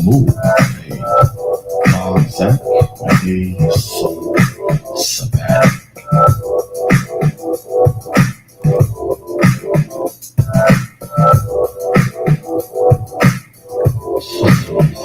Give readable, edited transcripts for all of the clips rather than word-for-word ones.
move, a concept, a soul sabat. Soul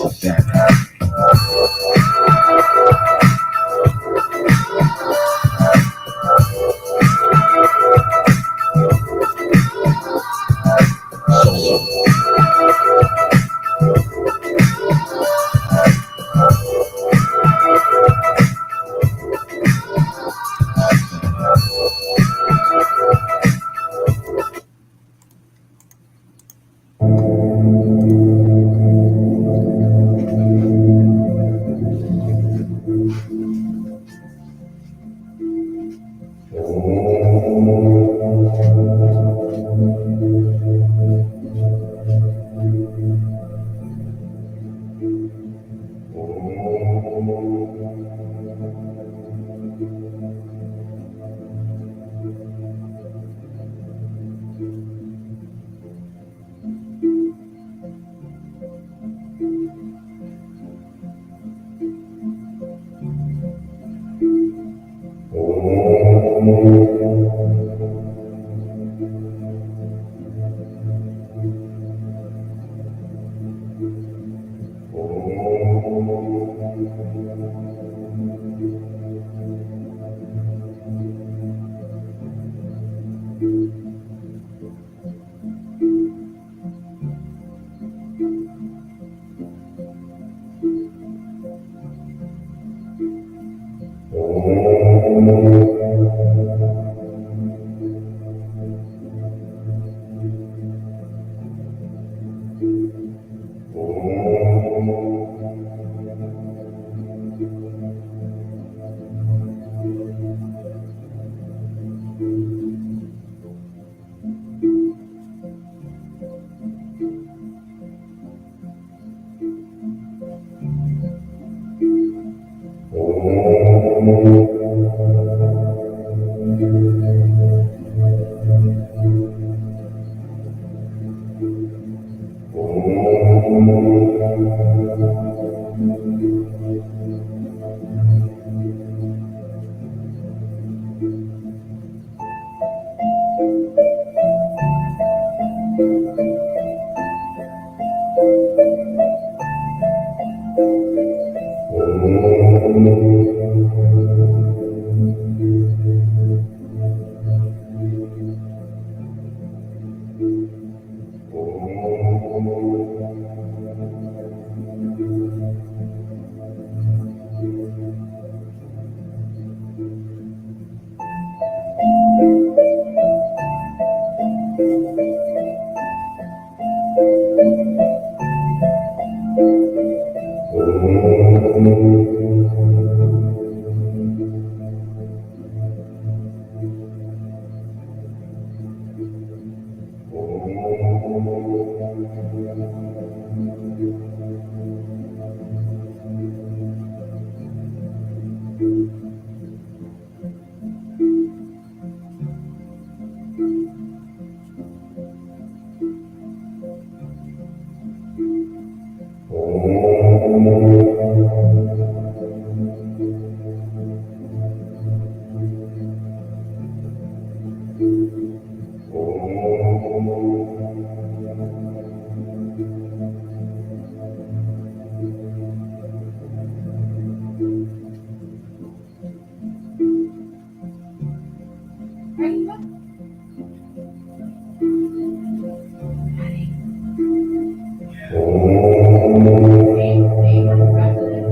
sabat.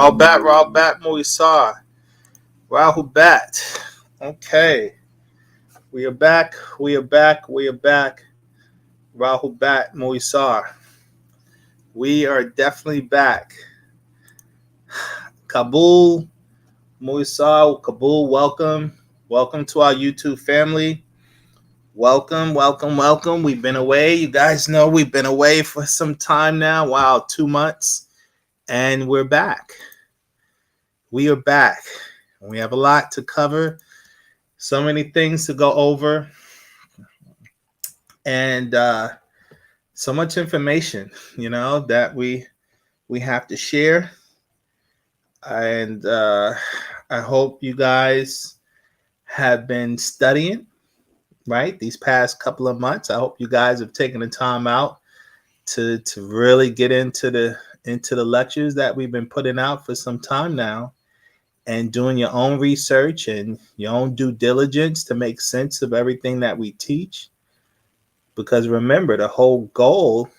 Wu-Sabat, Moisar. Wu-Sabat. Okay. We are back. Wu-Sabat, Moisar. We are definitely back. Kabul, Moisar, Kabul, welcome. Welcome to our YouTube family. Welcome. We've been away. You guys know we've been away for some time now. Wow, 2 months. And we're back. We are back. We have a lot to cover. So many things to go over. And so much information, that we have to share. And I hope you guys have been studying. right? These past couple of months. I hope you guys have taken the time out to really get into the lectures that we've been putting out for some time now, and doing your own research and your own due diligence to make sense of everything that we teach. Because remember, the whole goal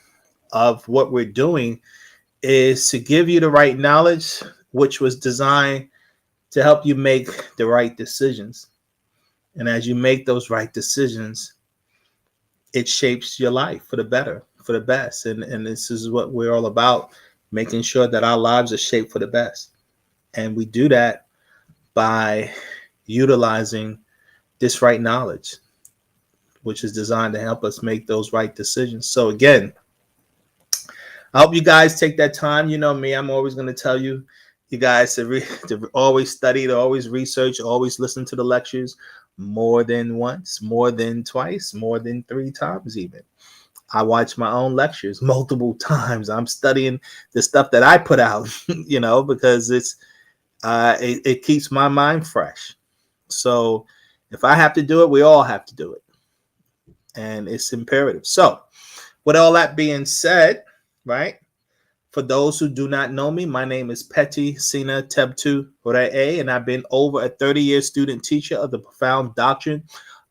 of what we're doing is to give you the right knowledge, which was designed to help you make the right decisions. And as you make those right decisions, it shapes your life for the better, for the best. And this is what we're all about, making sure that our lives are shaped for the best. And we do that by utilizing this right knowledge, which is designed to help us make those right decisions. So again, I hope you guys take that time. You know me, I'm always going to tell you, you guys to always study, to always research, always listen to the lectures more than once, more than twice, more than 3 times even. I watch my own lectures multiple times. I'm studying the stuff that I put out, because it keeps my mind fresh. So if I have to do it, we all have to do it. And it's imperative. So with all that being said, right? For those who do not know me, my name is Peti Sina Tebtu Hore'e, and I've been over a 30-year student teacher of the profound doctrine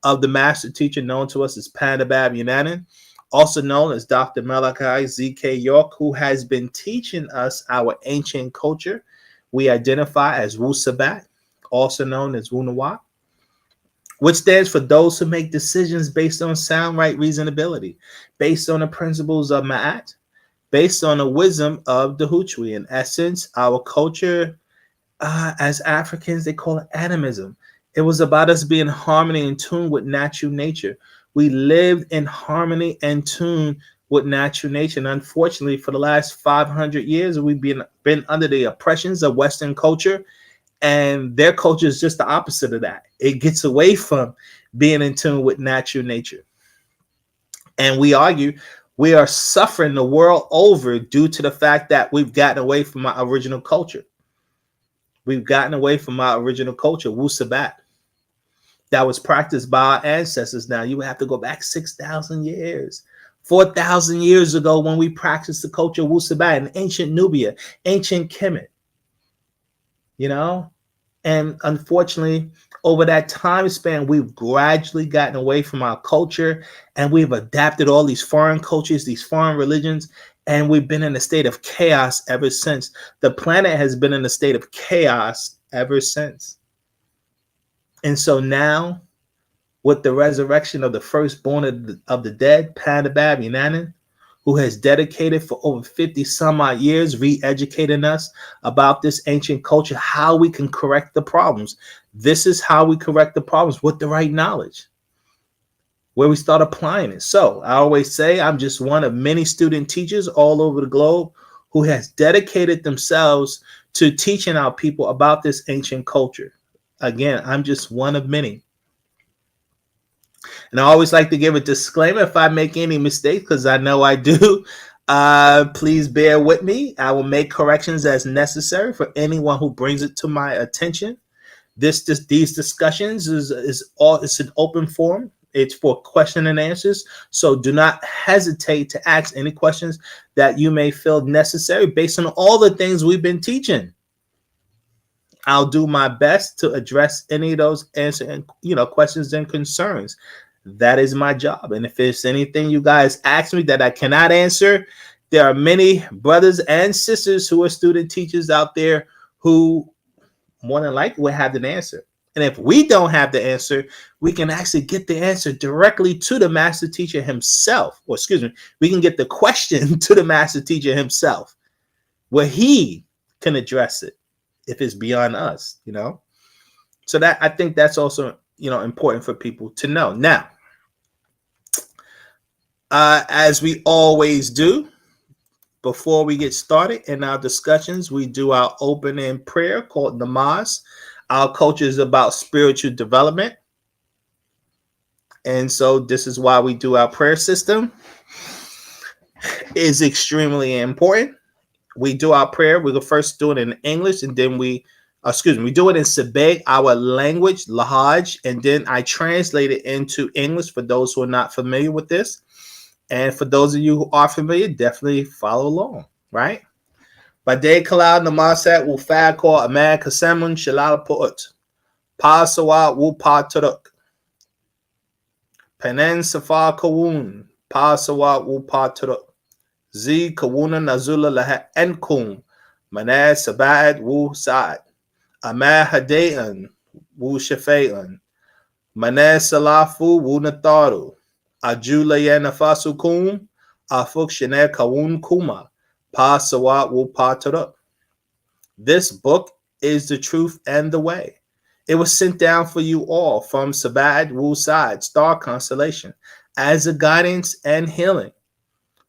of the master teacher known to us as Pandabab Yunanin, also known as Dr. Malachi Z.K. York, who has been teaching us our ancient culture. We identify as Wu-Sabat, also known as Wu-Nawab, which stands for those who make decisions based on sound right reasonability, based on the principles of Ma'at, based on the wisdom of the Huchui. In essence, our culture, as Africans, they call it animism. It was about us being in harmony and tune with natural nature. We lived in harmony and tune with natural nature. And unfortunately, for the last 500 years, we've been under the oppressions of Western culture. And their culture is just the opposite of that. It gets away from being in tune with natural nature. And we argue we are suffering the world over due to the fact that we've gotten away from our original culture. We've gotten away from our original culture, Wu-Sabat, that was practiced by our ancestors. Now, you would have to go back 6,000 years, 4,000 years ago when we practiced the culture of Wu-Sabat in ancient Nubia, ancient Kemet, And unfortunately, over that time span, we've gradually gotten away from our culture, and we've adapted all these foreign cultures, these foreign religions, and we've been in a state of chaos ever since. The planet has been in a state of chaos ever since. And so now, with the resurrection of the firstborn of the dead, Pandabab Yunanin, who has dedicated for over 50 some odd years, re-educating us about this ancient culture, how we can correct the problems. This is how we correct the problems, with the right knowledge, where we start applying it. So I always say I'm just one of many student teachers all over the globe who has dedicated themselves to teaching our people about this ancient culture. Again, I'm just one of many. And I always like to give a disclaimer if I make any mistakes, because I know I do. Please bear with me. I will make corrections as necessary for anyone who brings it to my attention. These discussions it's an open forum. It's for question and answers. So do not hesitate to ask any questions that you may feel necessary based on all the things we've been teaching. I'll do my best to address any of those questions and concerns. That is my job. And if there's anything you guys ask me that I cannot answer, there are many brothers and sisters who are student teachers out there who more than likely will have an answer. And if we don't have the answer, we can actually get the answer directly to the master teacher himself. Or we can get the question to the master teacher himself, where he can address it if it's beyond us, So that, I think that's also, important for people to know. Now, as we always do, before we get started in our discussions, we do our opening prayer called namaz. Our culture is about spiritual development. And so this is why we do our prayer system. It's extremely important. We do our prayer. We will first do it in English, and then we We do it in Sabeg, our language, Lahaj, and then I translate it into English for those who are not familiar with this. And for those of you who are familiar, definitely follow along, right? Bade Kalal Namaset will fad call a man Kasemun Shalala Put. Pa Sawa Wu Pa Turuk. Penen Safa Kawun. Pa Sawa Wu Pa Turuk. Z Kawuna Nazula Laha Enkum. Manad Sabad Wu Sa'ad. Amah Hadayan Wu Shafa'an. Manad Salafu Wu Natharu. Ajula Yanafasu Kum. Afuk Shane Kawun Kuma. Pa Sawa Wu Pa Turuk. This book is the truth and the way. It was sent down for you all from Wu-Sabat, Wu-Sabat, star constellation, as a guidance and healing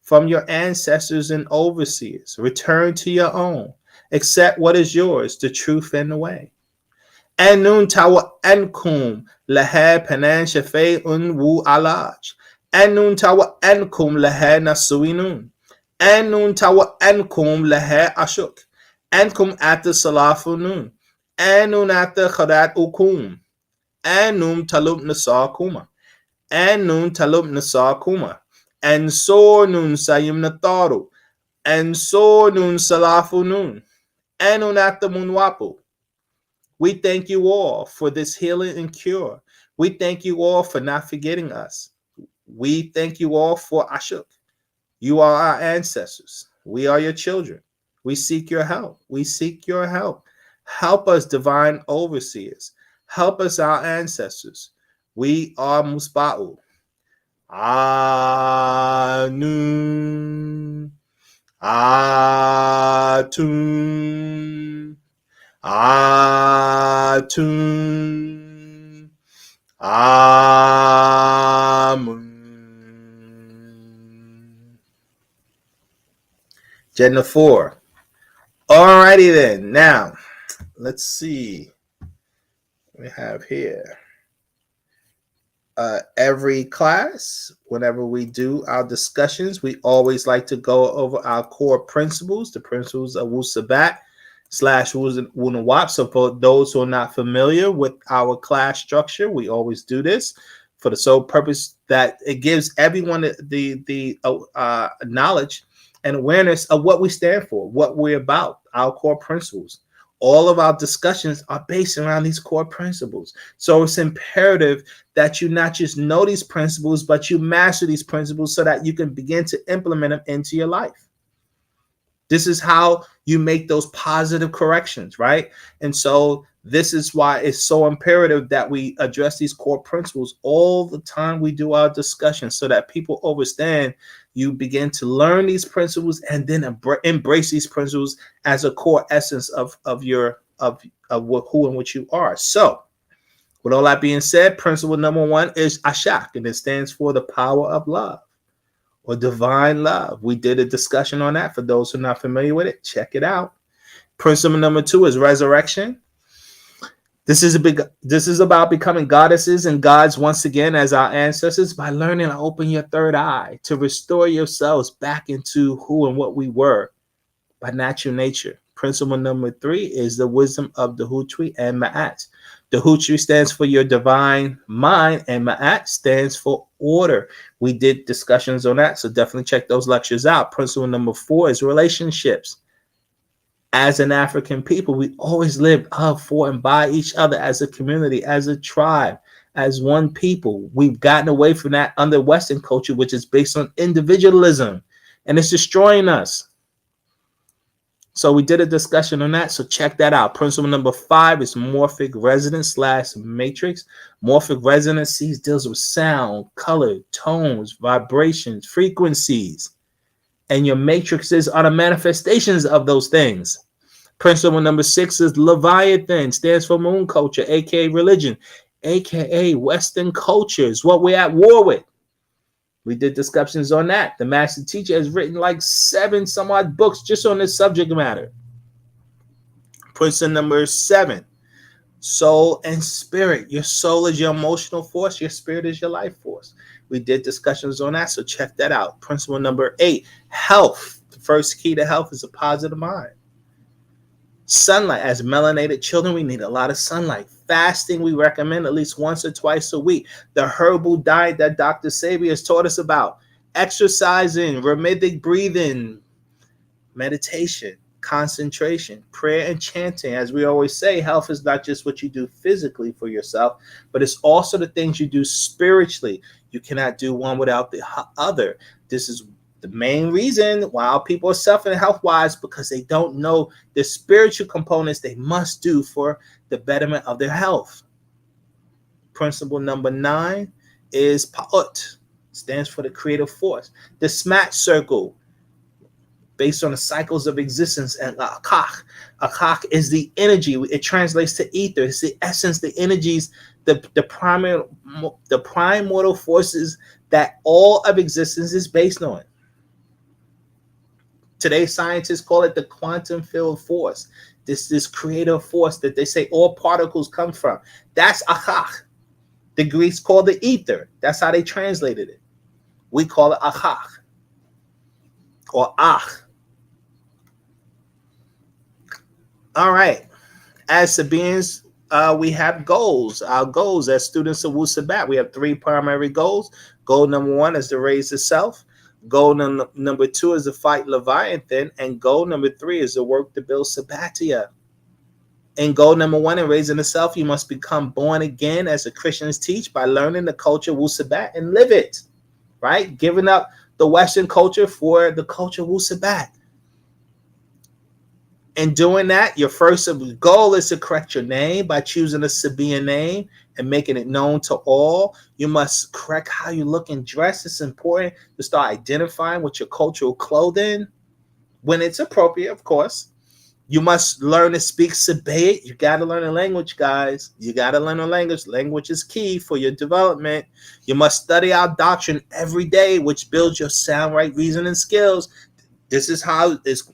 from your ancestors and overseers. Return to your own. Accept what is yours, the truth and the way. Anun tawa ankum lahe panan shafe'un wu alaj. Anun tawa ankum lahe nasuinun. Anun tawa ankum lahe ashuk. Ankum after salafunun. Anun after khadat ukum. Anum talub nasar kuma. Anun talub nasar kuma. And so nun sayim nataru. And so nun salafunun. Anun after munwapu. We thank you all for this healing and cure. We thank you all for not forgetting us. We thank you all for Ashuk. You are our ancestors. We are your children. We seek your help. We seek your help. Help us, divine overseers. Help us, our ancestors. We are Musba'u. Anun. Atun. Atun. Amun. Jenna 4. Alrighty then. Now, let's see. We have here. Every class, whenever we do our discussions, we always like to go over our core principles, the principles of Wu-Sabat / Wu-Nawap. So for those who are not familiar with our class structure, we always do this for the sole purpose that it gives everyone the knowledge and awareness of what we stand for, what we're about, our core principles. All of our discussions are based around these core principles. So it's imperative that you not just know these principles, but you master these principles so that you can begin to implement them into your life. This is how you make those positive corrections, right? And so this is why it's so imperative that we address these core principles all the time we do our discussions so that people understand. You begin to learn these principles and then embrace these principles as a core essence of who and what you are. So with all that being said, principle number 1 is Ashak, and it stands for the power of love or divine love. We did a discussion on that. For those who are not familiar with it, check it out. Principle number 2 is resurrection. This is about becoming goddesses and gods once again as our ancestors by learning to open your third eye to restore yourselves back into who and what we were by natural nature. Principle number 3 is the wisdom of the Hutri and Ma'at. The Hutri stands for your divine mind and Ma'at stands for order. We did discussions on that, so definitely check those lectures out. Principle number 4 is relationships. As an African people, we always lived of, for, and by each other as a community, as a tribe, as one people. We've gotten away from that under Western culture, which is based on individualism, and it's destroying us. So we did a discussion on that, so check that out. Principle number 5 is morphic resonance / matrix. Morphic resonance deals with sound, color, tones, vibrations, frequencies. And your matrices are the manifestations of those things. Principle number 6 is Leviathan, stands for moon culture, aka religion, aka Western cultures, what we're at war with. We did discussions on that. The master teacher has written like 7 some odd books just on this subject matter. Principle number 7, soul and spirit. Your soul is your emotional force. Your spirit is your life force. We did discussions on that, so check that out. Principle number 8, health. The first key to health is a positive mind. Sunlight. As melanated children, we need a lot of sunlight. Fasting, we recommend at least once or twice a week. The herbal diet that Dr. Sabi has taught us about. Exercising, rhythmic breathing, meditation, concentration, prayer, and chanting. As we always say, health is not just what you do physically for yourself, but it's also the things you do spiritually. You cannot do one without the other. This is the main reason why people are suffering health-wise, because they don't know the spiritual components they must do for the betterment of their health. Principle number 9 is Pa'ut. Stands for the creative force. The SMAT circle, based on the cycles of existence, and Akach. Akach is the energy. It translates to ether. It's the essence, the energies, the primordial forces that all of existence is based on. Today, scientists call it the quantum field force. This creative force that they say all particles come from. That's Akach. The Greeks called it ether. That's how they translated it. We call it Akach or Ach. All right. As Sabians, we have goals. Our goals as students of Wu-Sabat, we have 3 primary goals. Goal number 1 is to raise the self. Goal number 2 is to fight Leviathan. And goal number 3 is to work to build Sabbatia. And goal number 1 in raising the self, you must become born again, as the Christians teach, by learning the culture of Wu-Sabat and live it. Right? Giving up the Western culture for the culture of Wu-Sabat. In doing that, your first goal is to correct your name by choosing a Sabian name and making it known to all. You must correct how you look and dress. It's important to start identifying with your cultural clothing when it's appropriate, of course. You must learn to speak Sabaean. You got to learn a language, guys. You got to learn a language. Language is key for your development. You must study our doctrine every day, which builds your sound right reasoning skills. This is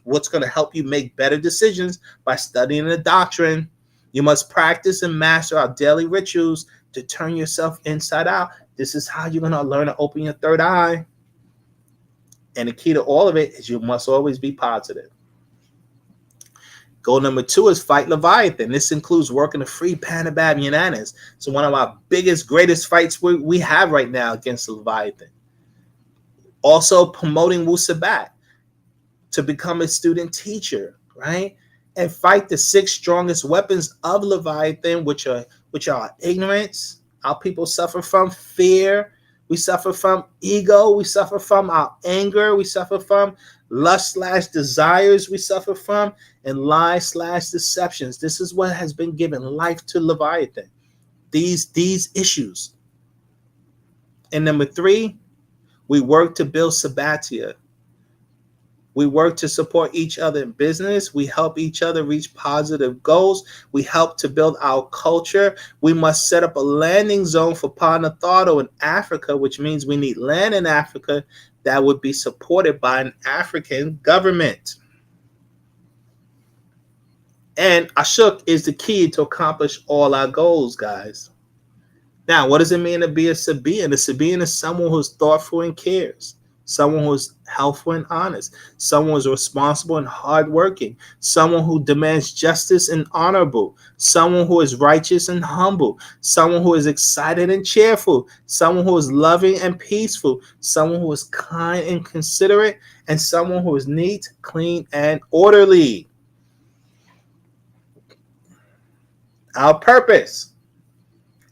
what's going to help you make better decisions by studying the doctrine. You must practice and master our daily rituals to turn yourself inside out. This is how you're going to learn to open your third eye. And the key to all of it is you must always be positive. Goal number 2 is fight Leviathan. This includes working to free Panabab Yunanis. So one of our biggest, greatest fights we have right now against Leviathan. Also promoting Wu-Sabat to become a student teacher, right? And fight the 6 strongest weapons of Leviathan, which are ignorance. Our people suffer from fear. We suffer from ego. We suffer from our anger. We suffer from lust/desires. We suffer from and lies/deceptions. This is what has been given life to Leviathan. These issues. And number 3, we work to build Sabbatia. We work to support each other in business. We help each other reach positive goals. We help to build our culture. We must set up a landing zone for Panathardo in Africa, which means we need land in Africa that would be supported by an African government. And Ashuk is the key to accomplish all our goals, guys. Now, what does it mean to be a Sabian? A Sabian is someone who's thoughtful and cares. Someone who is helpful and honest, someone who is responsible and hardworking, someone who demands justice and honorable, someone who is righteous and humble, someone who is excited and cheerful, someone who is loving and peaceful, someone who is kind and considerate, and someone who is neat, clean, and orderly. Our purpose.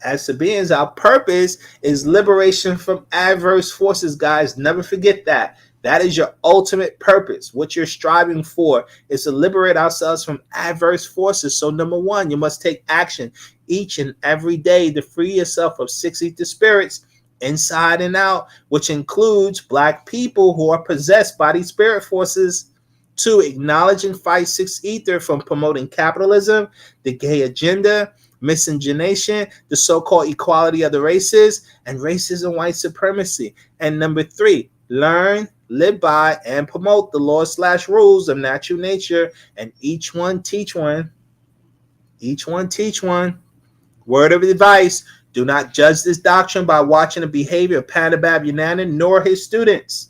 As Sabians, our purpose is liberation from adverse forces, guys. Never forget that. That is your ultimate purpose. What you're striving for is to liberate ourselves from adverse forces. So number 1, you must take action each and every day to free yourself of 6 ether spirits inside and out, which includes Black people who are possessed by these spirit forces. 2, acknowledge and fight 6 ether from promoting capitalism, the gay agenda, miscegenation, the so-called equality of the races, and racism, white supremacy. And number 3, learn, live by, and promote the laws/rules of natural nature, and each one teach one. Each one teach one. Word of advice, do not judge this doctrine by watching the behavior of Panabab Yunanin nor his students.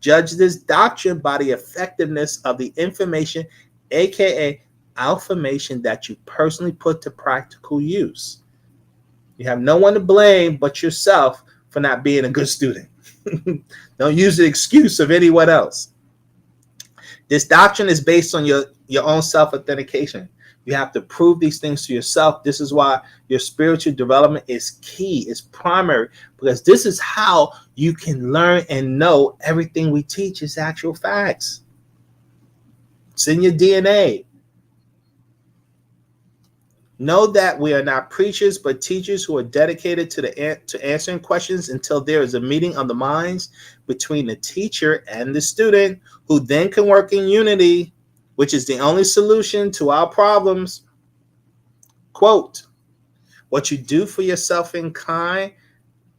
Judge this doctrine by the effectiveness of the information, aka information that you personally put to practical use. You have no one to blame but yourself for not being a good student. Don't use the excuse of anyone else. This doctrine is based on your own self-authentication. You have to prove these things to yourself. This is why your spiritual development is key, is primary, because this is how you can learn and know everything we teach is actual facts. It's in your DNA. Know that we are not preachers, but teachers who are dedicated to answering questions until there is a meeting of the minds between the teacher and the student, who then can work in unity, which is the only solution to our problems. Quote, what you do for yourself in kind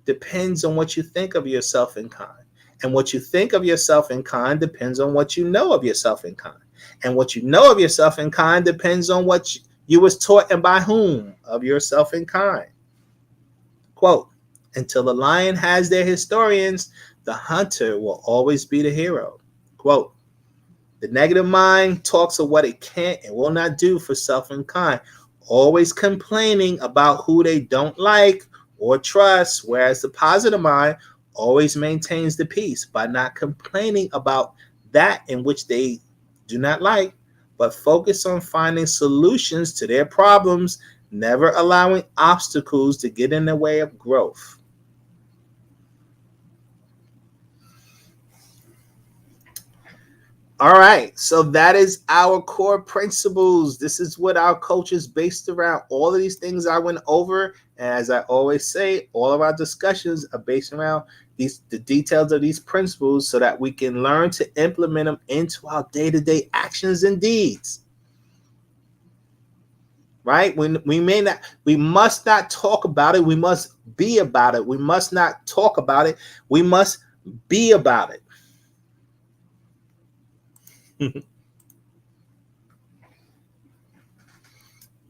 depends on what you think of yourself in kind. And what you think of yourself in kind depends on what you know of yourself in kind. And what you know of yourself in kind depends on what you was taught and by whom of yourself in kind. Quote, until the lion has their historians, the hunter will always be the hero. Quote, the negative mind talks of what it can't and will not do for self and kind, always complaining about who they don't like or trust, whereas the positive mind always maintains the peace by not complaining about that in which they do not like, but focus on finding solutions to their problems, never allowing obstacles to get in the way of growth. All right, so that is our core principles. This is what our culture is based around. All of these things I went over, and as I always say, all of our discussions are based around the details of these principles so that we can learn to implement them into our day-to-day actions and deeds. Right? We must not talk about it. We must be about it. We must not talk about it. We must be about it.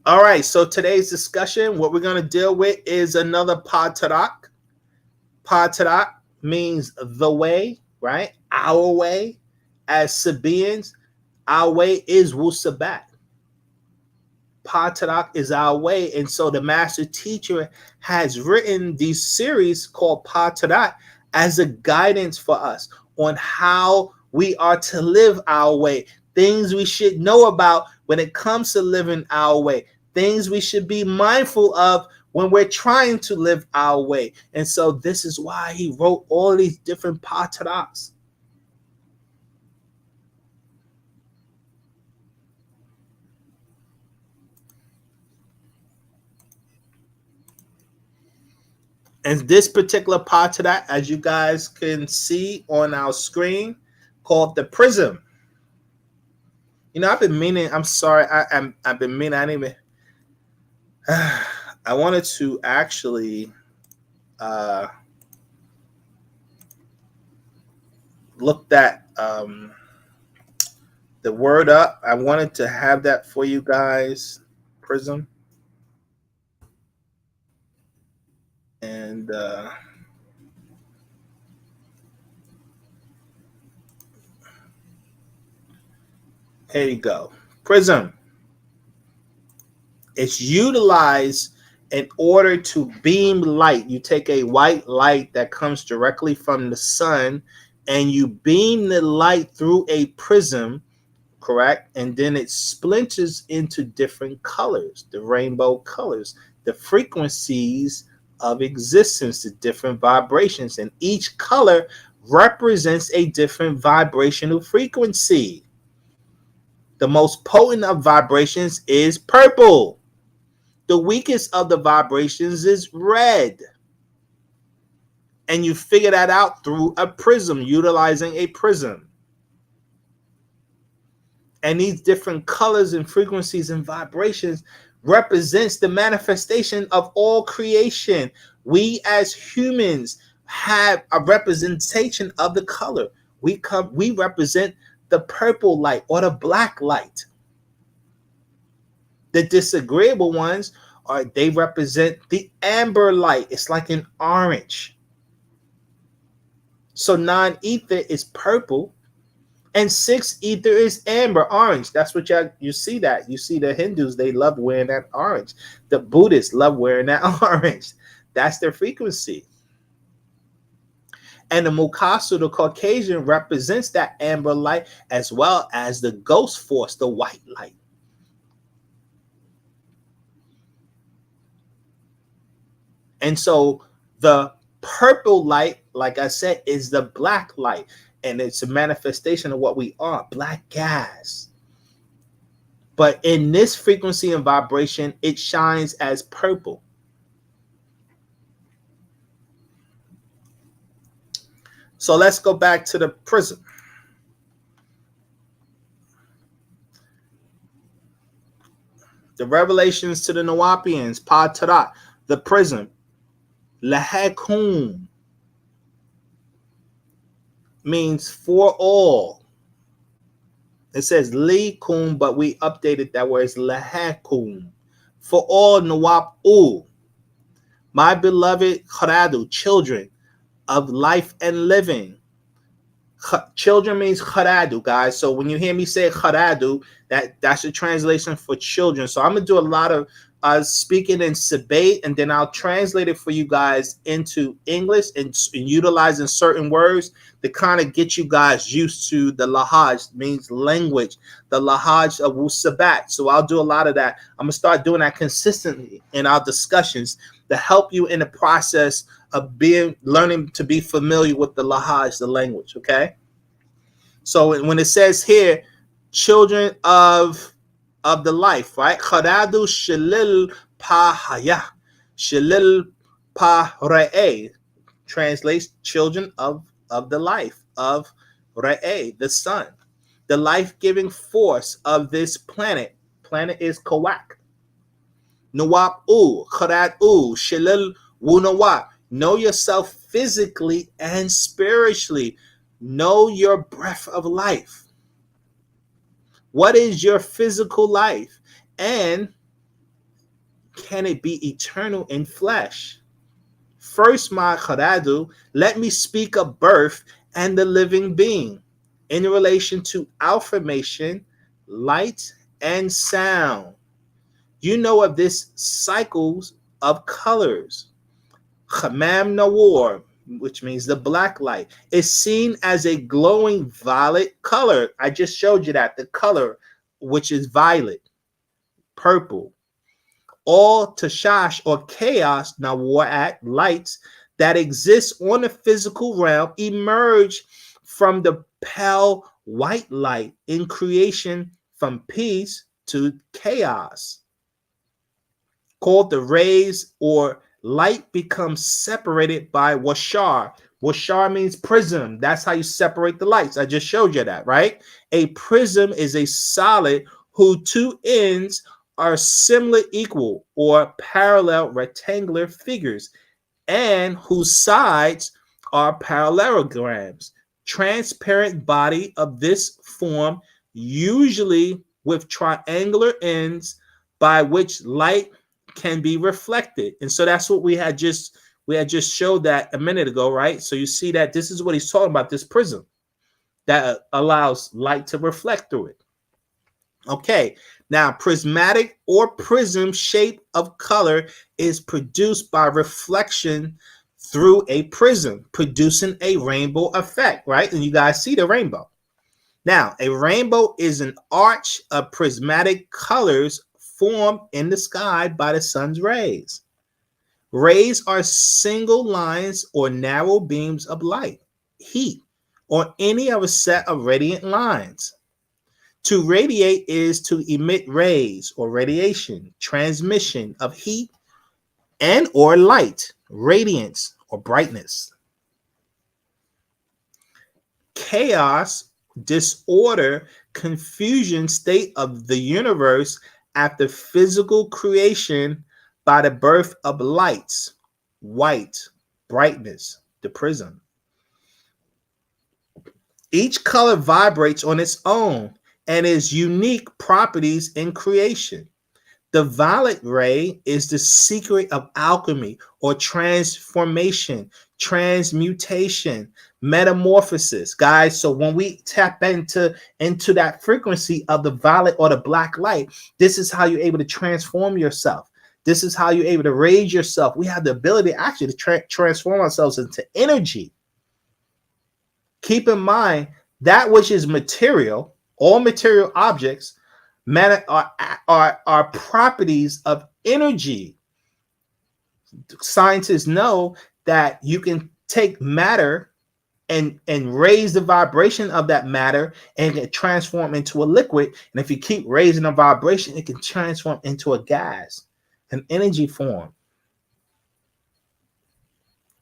All right, so today's discussion, what we're going to deal with is another Taraq. Taraq means the way, right? Our way. As Sabaeans, our way is Wu-Sabat. Taraq is our way. And so the master teacher has written these series called Taraq as a guidance for us on how we are to live our way, things we should know about when it comes to living our way, things we should be mindful of when we're trying to live our way. And so this is why he wrote all these different Taraqs. And this particular Taraq, as you guys can see on our screen, called the Prism. You know, I've been meaning, I'm sorry, I've been meaning, I didn't even, I wanted to actually look that the word up. I wanted to have that for you guys, Prism. And here you go. Prism. It's utilized in order to beam light. You take a white light that comes directly from the sun and you beam the light through a prism, correct? And then it splinters into different colors, the rainbow colors, the frequencies of existence, the different vibrations. And each color represents a different vibrational frequency. The most potent of vibrations is purple. The weakest of the vibrations is red. And you figure that out through a prism, utilizing a prism. And these different colors and frequencies and vibrations represents the manifestation of all creation. We as humans have a representation of the color. We represent the purple light or the black light. The disagreeable ones they represent the amber light. It's like an orange. So non-ether is purple And 6 ether is amber, orange. That's what you see that. You see the Hindus, they love wearing that orange. The Buddhists love wearing that orange. That's their frequency. And the Mukasu, the Caucasian, represents that amber light as well as the ghost force, the white light. And so the purple light, like I said, is the black light. And it's a manifestation of what we are, black gas. But in this frequency and vibration, it shines as purple. So let's go back to the prism. The revelations to the Nawapians, Pa Taraq, the prism, Lahakum, means for all. It says Likum, but we updated that word. It's Lahakum. For all Nawab-u, my beloved Kharadu, children of life and living. Children means Kharadu, guys. So when you hear me say Kharadu, that's a translation for children. So I'm going to do a lot of speaking in Sabat, and then I'll translate it for you guys into English and utilizing certain words to kind of get you guys used to the Lahaj, means language, the Lahaj of Wu-Sabat. So I'll do a lot of that. I'm going to start doing that consistently in our discussions to help you in the process of learning to be familiar with the Lahaj, the language, okay? So when it says here, children of the life, right? Kharadu shalil pahaya, shalil pahrae, translates children of the life, of Ra'e, the sun, the life-giving force of this planet. Planet is Kawak. Nawab-u, Kharad-u, shalil wunawab. Know yourself physically and spiritually. Know your breath of life. What is your physical life? And can it be eternal in flesh? First, my Kharadu, let me speak of birth and the living being in relation to affirmation, light, and sound. You know of this cycles of colors. Khamam Nawar, which means the black light, is seen as a glowing violet color. I just showed you that, the color, which is violet, purple. All tashash or chaos, Nawar, lights that exist on the physical realm emerge from the pale white light in creation, from peace to chaos. Called the rays or light becomes separated by washar. Washar means prism. That's how you separate the lights. I just showed you that, right? A prism is a solid whose two ends are similar, equal, or parallel rectangular figures, and whose sides are parallelograms. Transparent body of this form, usually with triangular ends by which light can be reflected. And so that's what we had just showed that a minute ago, right? So you see that this is what he's talking about, this prism that allows light to reflect through it. Okay, now prismatic or prism shape of color is produced by reflection through a prism, producing a rainbow effect, right? And you guys see the rainbow. Now, a rainbow is an arch of prismatic colors formed in the sky by the sun's rays. Rays are single lines or narrow beams of light, heat, or any of a set of radiant lines. To radiate is to emit rays or radiation, transmission of heat and or light, radiance or brightness. Chaos, disorder, confusion state of the universe after physical creation by the birth of lights, white, brightness, the prism. Each color vibrates on its own and its unique properties in creation. The violet ray is the secret of alchemy or transformation, transmutation, metamorphosis, guys. So when we tap into that frequency of the violet or the black light, this is how you're able to transform yourself. This is how you're able to raise yourself. We have the ability actually to transform ourselves into energy. Keep in mind that which is material, all material objects, are properties of energy. Scientists know that you can take matter and raise the vibration of that matter and it transform into a liquid. And if you keep raising the vibration, it can transform into a gas, an energy form.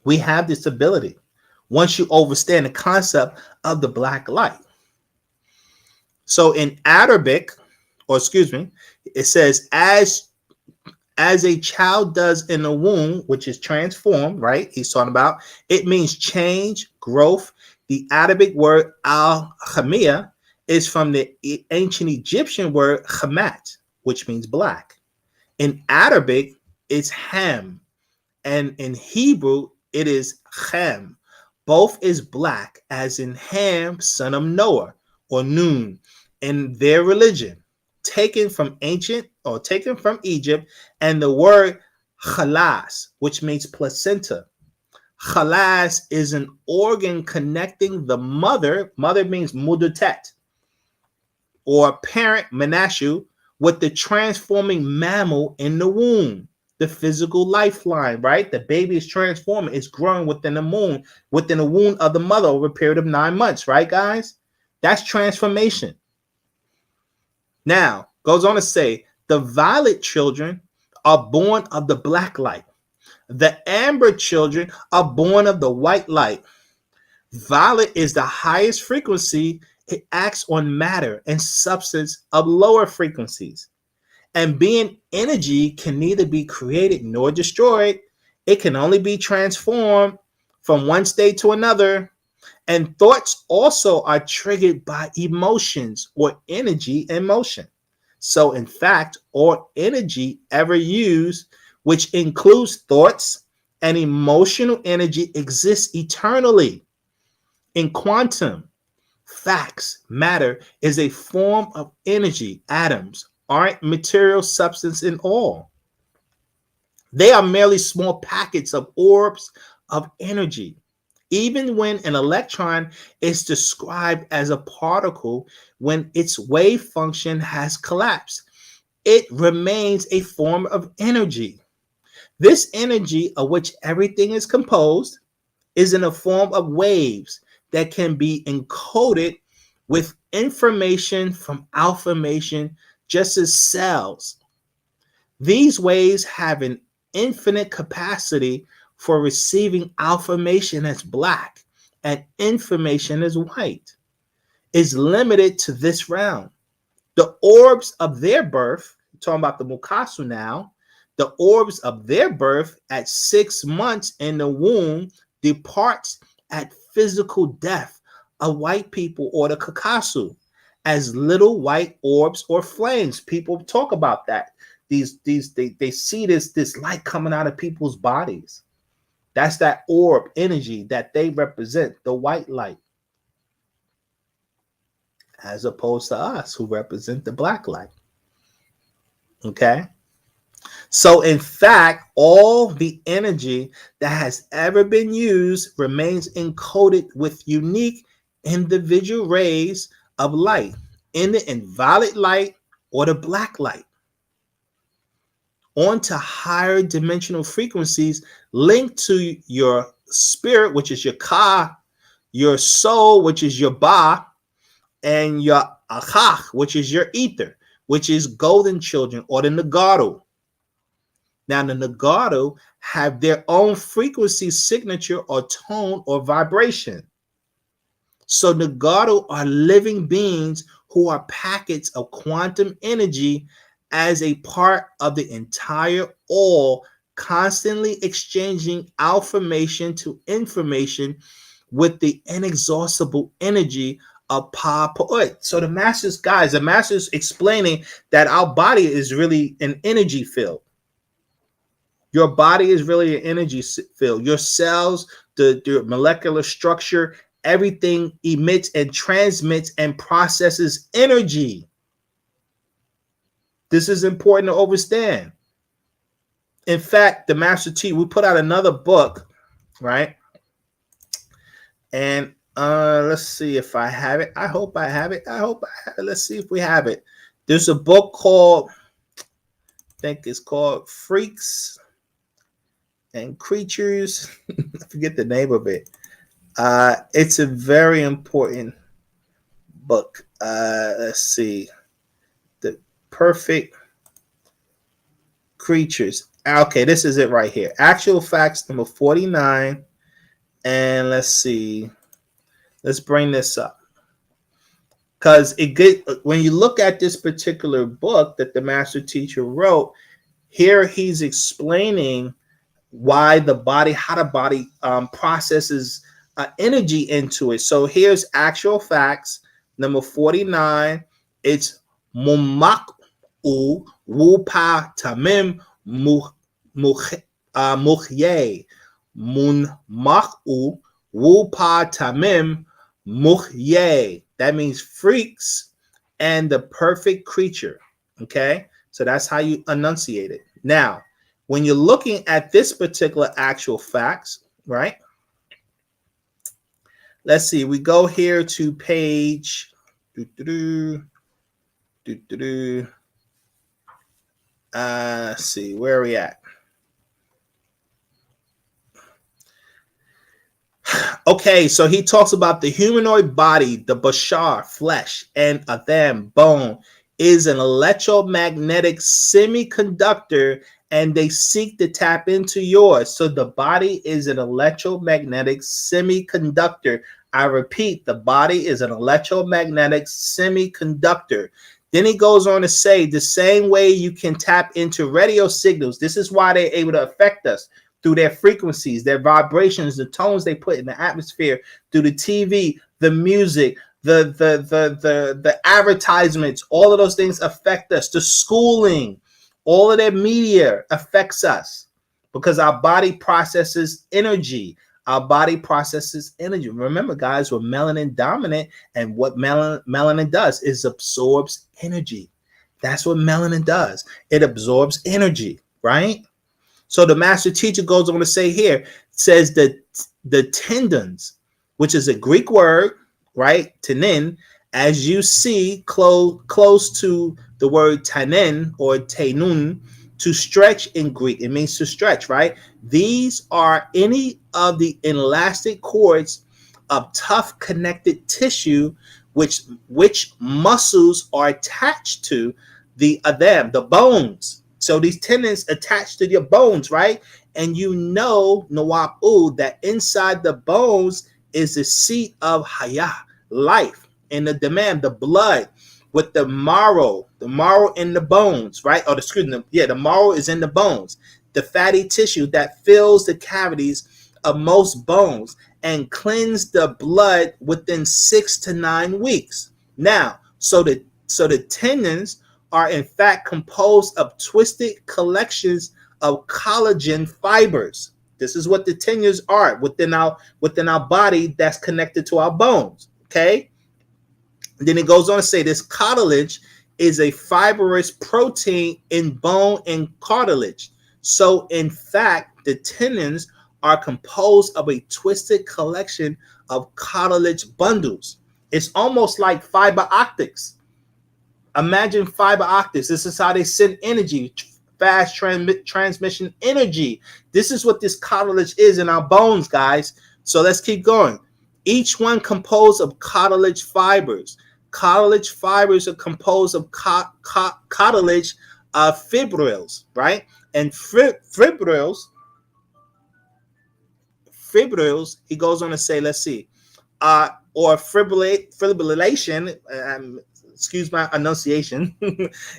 We have this ability once you understand the concept of the black light. So in Arabic, or excuse me, it says as a child does in the womb, which is transformed, right? He's talking about, it means change, growth. The Arabic word al-khamiyah is from the ancient Egyptian word khamat, which means black. In Arabic, it's ham, and in Hebrew, it is Ham. Both is black, as in Ham, son of Noah, or Noon, in their religion, taken from Egypt, and the word khalas, which means placenta. Khalas is an organ connecting the mother means mudutet, or parent menashu, with the transforming mammal in the womb. The physical lifeline, right? The baby is transforming, it's growing within the womb of the mother over a period of 9 months, right, guys? That's transformation. Now, goes on to say, the violet children are born of the black light. The amber children are born of the white light. Violet is the highest frequency. It acts on matter and substance of lower frequencies. And being energy can neither be created nor destroyed. It can only be transformed from one state to another. And thoughts also are triggered by emotions or energy in motion. So in fact, all energy ever used, which includes thoughts and emotional energy, exists eternally. In quantum facts, matter is a form of energy. Atoms aren't material substance in all. They are merely small packets of orbs of energy. Even when an electron is described as a particle, when its wave function has collapsed, it remains a form of energy. This energy, of which everything is composed, is in a form of waves that can be encoded with information from affirmation, just as cells. These waves have an infinite capacity for receiving affirmation as black and information as white. Is limited to this realm. The orbs of their birth, talking about the Mukasu now, the orbs of their birth at 6 months in the womb departs at physical death of white people, or the Kakasu, as little white orbs or flames. People talk about that. They see this light coming out of people's bodies. That's that orb energy that they represent, the white light, as opposed to us who represent the black light. Okay? So in fact, all the energy that has ever been used remains encoded with unique individual rays of light in the violet light or the black light, onto higher dimensional frequencies linked to your spirit, which is your ka, your soul, which is your ba, and your achach, which is your ether, which is golden children, or the Nagaru. Now, the Nagaru have their own frequency signature or tone or vibration. So Nagaru are living beings who are packets of quantum energy as a part of the entire all, constantly exchanging affirmation to information with the inexhaustible energy So the master's, guys, the master's explaining that our body is really an energy field. Your body is really an energy field. Your cells, the molecular structure, everything emits and transmits and processes energy. This is important to understand. In fact, the master teacher, we put out another book, right? And let's see if I have it. I hope I have it. Let's see if we have it. There's a book called, I think it's called Freaks and Creatures. I forget the name of it. It's a very important book. Let's see. The Perfect Creatures. Okay, this is it right here. Actual Facts number 49. And let's see. Let's bring this up. Because when you look at this particular book that the master teacher wrote, here he's explaining why the body, how the body processes energy into it. So here's Actual Facts number 49. It's Mumak Wupa Tamim Mukhye Munmak Wupa Tamim Mukhye. That means freaks and the perfect creature. Okay, so that's how you enunciate it. Now, when you're looking at this particular Actual Facts, right? Let's see. We go here to page. Let's see. Where are we at? Okay, so he talks about the humanoid body, the bashar, flesh, and adam, bone, is an electromagnetic semiconductor, and they seek to tap into yours. So the body is an electromagnetic semiconductor. I repeat, the body is an electromagnetic semiconductor. Then he goes on to say the same way you can tap into radio signals. This is why they're able to affect us through their frequencies, their vibrations, the tones they put in the atmosphere, through the TV, the music, the advertisements. All of those things affect us. The schooling, all of their media affects us because our body processes energy. Our body processes energy. Remember, guys, we're melanin dominant, and what melanin does is absorbs energy. That's what melanin does. It absorbs energy, right? So the master teacher goes on to say here, says that the tendons, which is a Greek word, right? Tenin, as you see close to the word tanen or tenun, to stretch in Greek. It means to stretch, right? These are any of the elastic cords of tough connected tissue, which muscles are attached to the bones. So these tendons attached to your bones, right? And you know, Nawab-u, that inside the bones is the seat of Hayah, life, and the demand, the blood, with the marrow in the bones, right? Or the marrow is in the bones, the fatty tissue that fills the cavities of most bones and cleanse the blood within 6 to 9 weeks. Now, so the tendons are in fact composed of twisted collections of collagen fibers. This is what the tendons are within our body that's connected to our bones. Okay. And then it goes on to say this cartilage is a fibrous protein in bone and cartilage. So in fact, the tendons are composed of a twisted collection of cartilage bundles. It's almost like fiber optics. Imagine fiber optics. This is how they send energy, fast transmission energy. This is what this cartilage is in our bones, guys. So let's keep going. Each one composed of cartilage fibers. Cartilage fibers are composed of cartilage fibrils, right? And fibrils, he goes on to say, let's see, or fibrillation, excuse my enunciation,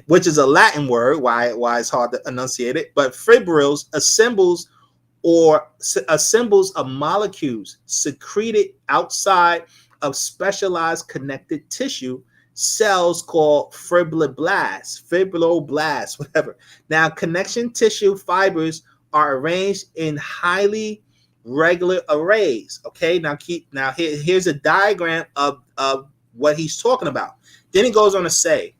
which is a Latin word, why it's hard to enunciate it, but fibrils assembles of molecules secreted outside of specialized connected tissue cells called fibroblasts, whatever. Now, connection tissue fibers are arranged in highly regular arrays. Okay, here's a diagram of what he's talking about. Then he goes on to say,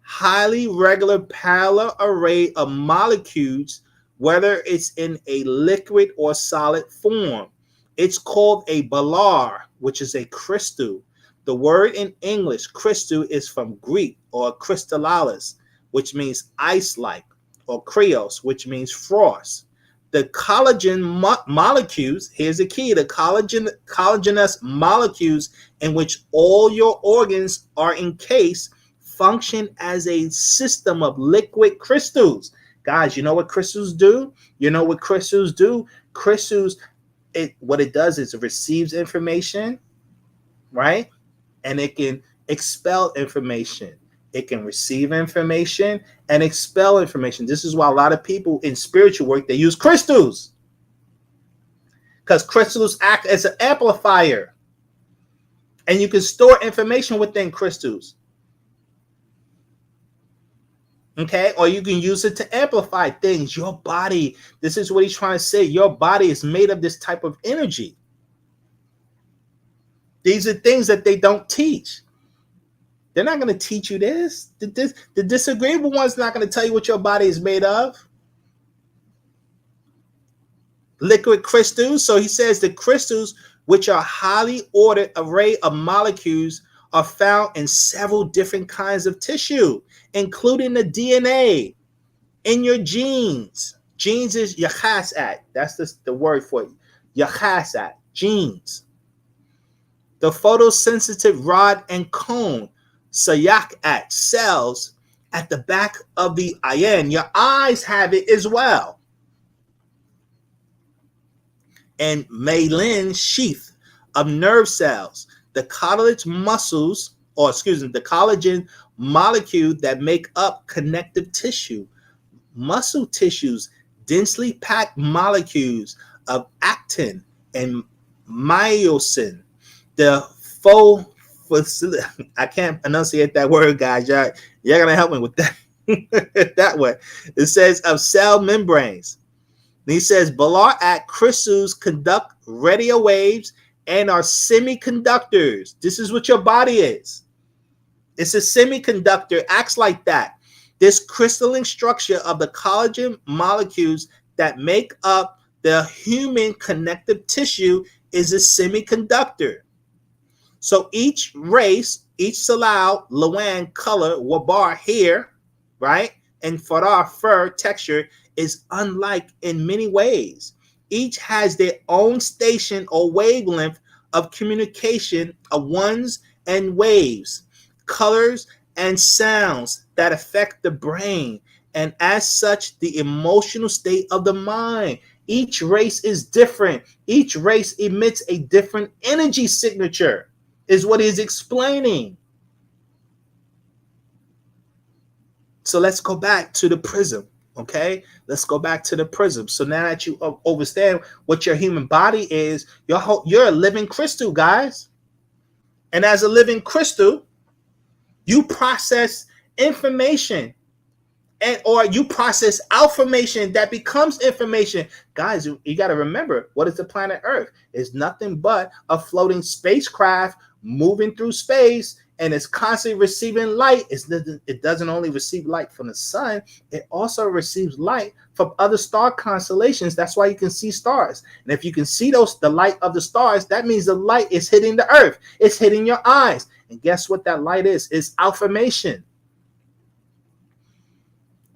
highly regular parallel array of molecules, whether it's in a liquid or solid form. It's called a balar, which is a crystal. The word in English, crystal, is from Greek, or crystallis, which means ice-like, or krios, which means frost. The collagen molecules, here's the key, the collagenous molecules in which all your organs are encased function as a system of liquid crystals. Guys, you know what crystals do? Crystals, what it does is it receives information, right? And it can expel information. It can receive information and expel information. This is why a lot of people in spiritual work, they use crystals, because crystals act as an amplifier, and you can store information within crystals. Okay, or you can use it to amplify things. Your body, this is what he's trying to say. Your body is made of this type of energy. These are things that they don't teach. They're not going to teach you this. The disagreeable one's not going to tell you what your body is made of. Liquid crystals. So he says the crystals, which are highly ordered array of molecules, are found in several different kinds of tissue, including the DNA in your genes. Genes is yachasat. That's the word for it. Yachasat, genes. The photosensitive rod and cone, sayakat, cells at the back of the ayin. Your eyes have it as well. And myelin sheath of nerve cells, the cartilage muscles, the collagen molecule that make up connective tissue. Muscle tissues, densely packed molecules of actin and myosin. The I can't enunciate that word, guys. Y'all gonna help me with that. That way. It says of cell membranes. And he says Balar at crystals conduct radio waves and are semiconductors. This is what your body is. It's a semiconductor, acts like that. This crystalline structure of the collagen molecules that make up the human connective tissue is a semiconductor. So each race, each salal, lawan, color, wabar, hair, right, and farar, fur, texture, is unlike in many ways. Each has their own station or wavelength of communication of ones and waves, colors and sounds that affect the brain, and as such, the emotional state of the mind. Each race is different. Each race emits a different energy signature, is what he's explaining. So let's go back to the prism. Okay, let's go back to the prism. So now that you understand what your human body is, you're a living crystal, guys. And as a living crystal, you process information, or you process affirmation that becomes information. Guys, you got to remember, what is the planet Earth? It's nothing but a floating spacecraft moving through space, and it's constantly receiving light. It doesn't only receive light from the sun, it also receives light from other star constellations. That's why you can see stars. And if you can see the light of the stars, that means the light is hitting the earth. It's hitting your eyes. And guess what that light is? It's affirmation.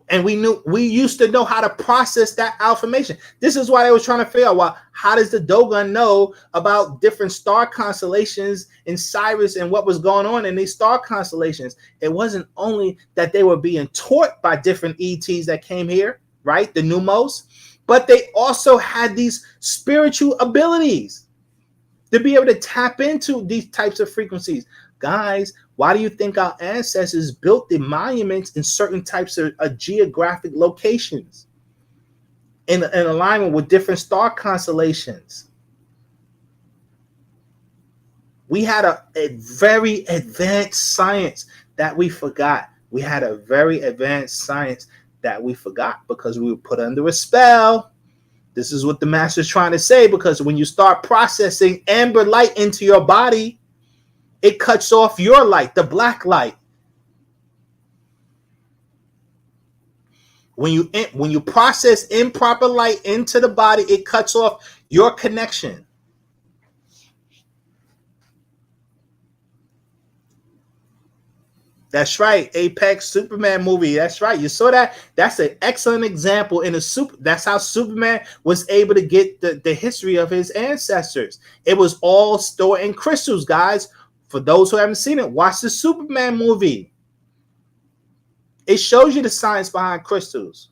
And we used to know how to process that affirmation. This is why they were trying to figure out, well, how does the Dogon know about different star constellations in Cyrus and what was going on in these star constellations? It wasn't only that they were being taught by different ETs that came here, right? The Numos, but they also had these spiritual abilities to be able to tap into these types of frequencies. Guys, why do you think our ancestors built the monuments in certain types of geographic locations in alignment with different star constellations? We had a very advanced science that we forgot. We had a very advanced science that we forgot because we were put under a spell. This is what the master's trying to say, because when you start processing amber light into your body, it cuts off your light, the black light. When you process improper light into the body, it cuts off your connection. That's right. Apex Superman movie. That's right. You saw that? That's an excellent example in a super. That's how Superman was able to get the history of his ancestors. It was all stored in crystals, guys. For those who haven't seen it, watch the Superman movie. It shows you the science behind crystals.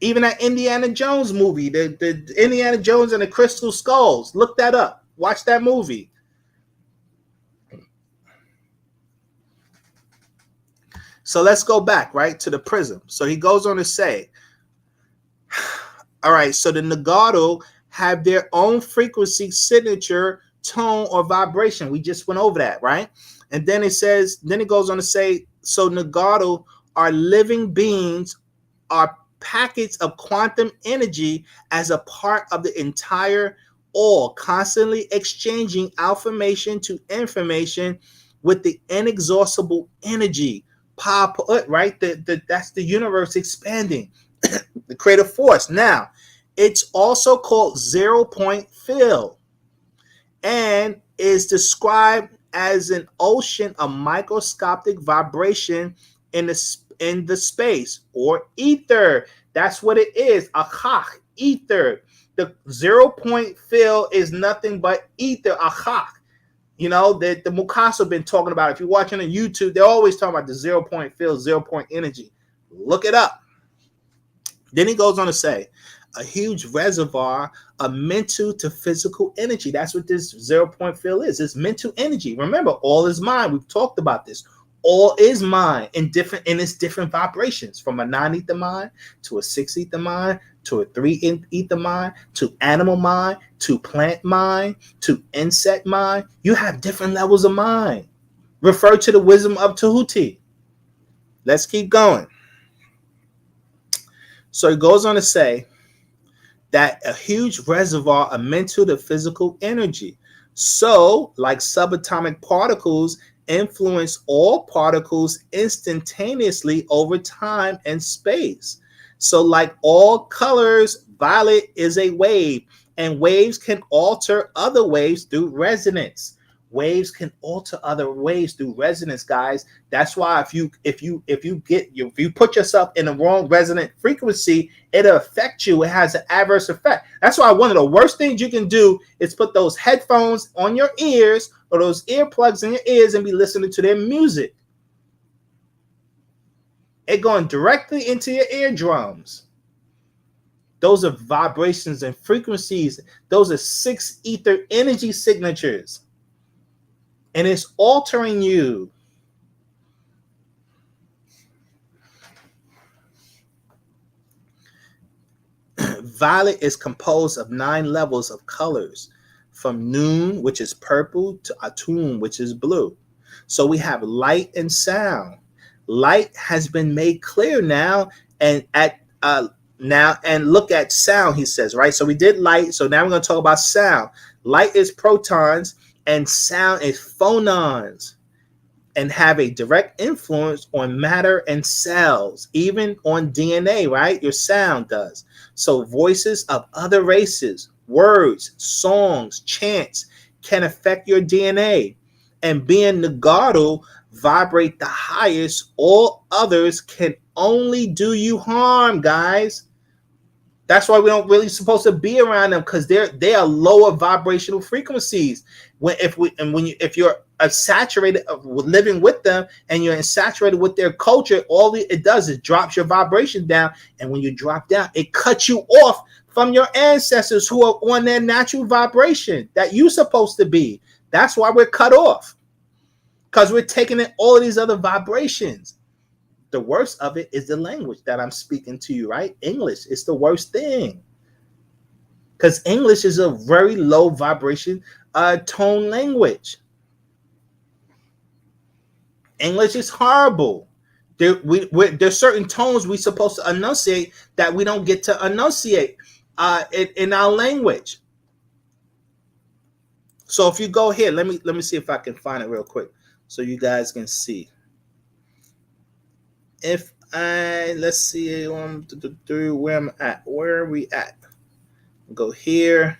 Even that Indiana Jones movie, the Indiana Jones and the Crystal Skulls. Look that up. Watch that movie. So let's go back, right, to the prism. So he goes on to say, all right, so the Nagato have their own frequency signature, tone, or vibration. We just went over that, right? And then it says, then it goes on to say, so Nagato are living beings, are packets of quantum energy as a part of the entire all, constantly exchanging information to information with the inexhaustible energy. Pop, right? That's the universe expanding, the creative force. Now, it's also called 0-point field and is described as an ocean of microscopic vibration in the space or ether. That's what it is. Achach, ether. The 0-point field is nothing but ether. Achach. You know, the Mukasa been talking about. If you're watching on YouTube, they're always talking about the 0-point field, 0-point energy. Look it up. Then he goes on to say, a huge reservoir of mental to physical energy. That's what this 0-point field is. It's mental energy. Remember, all is mind. We've talked about this. All is mind in its different vibrations, from a 9-ether mind to a 6-ether mind to a 3-ether mind to animal mind to plant mind to insect mind. You have different levels of mind. Refer to the wisdom of Tahuti. Let's keep going. So he goes on to say that a huge reservoir of mental to physical energy. So, like subatomic particles, influence all particles instantaneously over time and space. So, like all colors, violet is a wave, and waves can alter other waves through resonance. Waves can alter other waves through resonance, guys. That's why if you put yourself in the wrong resonant frequency, it'll affect you. It has an adverse effect. That's why one of the worst things you can do is put those headphones on your ears or those earplugs in your ears and be listening to their music. It going directly into your eardrums. Those are vibrations and frequencies. Those are 6 ether energy signatures. And it's altering you. Violet is composed of 9 levels of colors, from noon, which is purple, to atum, which is blue. So we have light and sound. Light has been made clear now, and look at sound, he says, right? So we did light, so now we're going to talk about sound. Light is protons, and sound is phonons, and have a direct influence on matter and cells, even on DNA, right? Your sound does. So voices of other races, words, songs, chants can affect your DNA. And being Nagato, vibrate the highest, all others can only do you harm, guys. That's why we don't really supposed to be around them, because they are lower vibrational frequencies. If you're saturated with living with them and you're saturated with their culture, all it does is drops your vibration down. And when you drop down, it cuts you off from your ancestors who are on their natural vibration that you're supposed to be. That's why we're cut off, because we're taking in all of these other vibrations. The worst of it is the language that I'm speaking to you, right? English is the worst thing, because English is a very low vibration tone language. English is horrible. There's certain tones we're supposed to enunciate that we don't get to enunciate in our language. So if you go here, let me see if I can find it real quick so you guys can see. If let's see, where I'm at. Where are we at? Go here.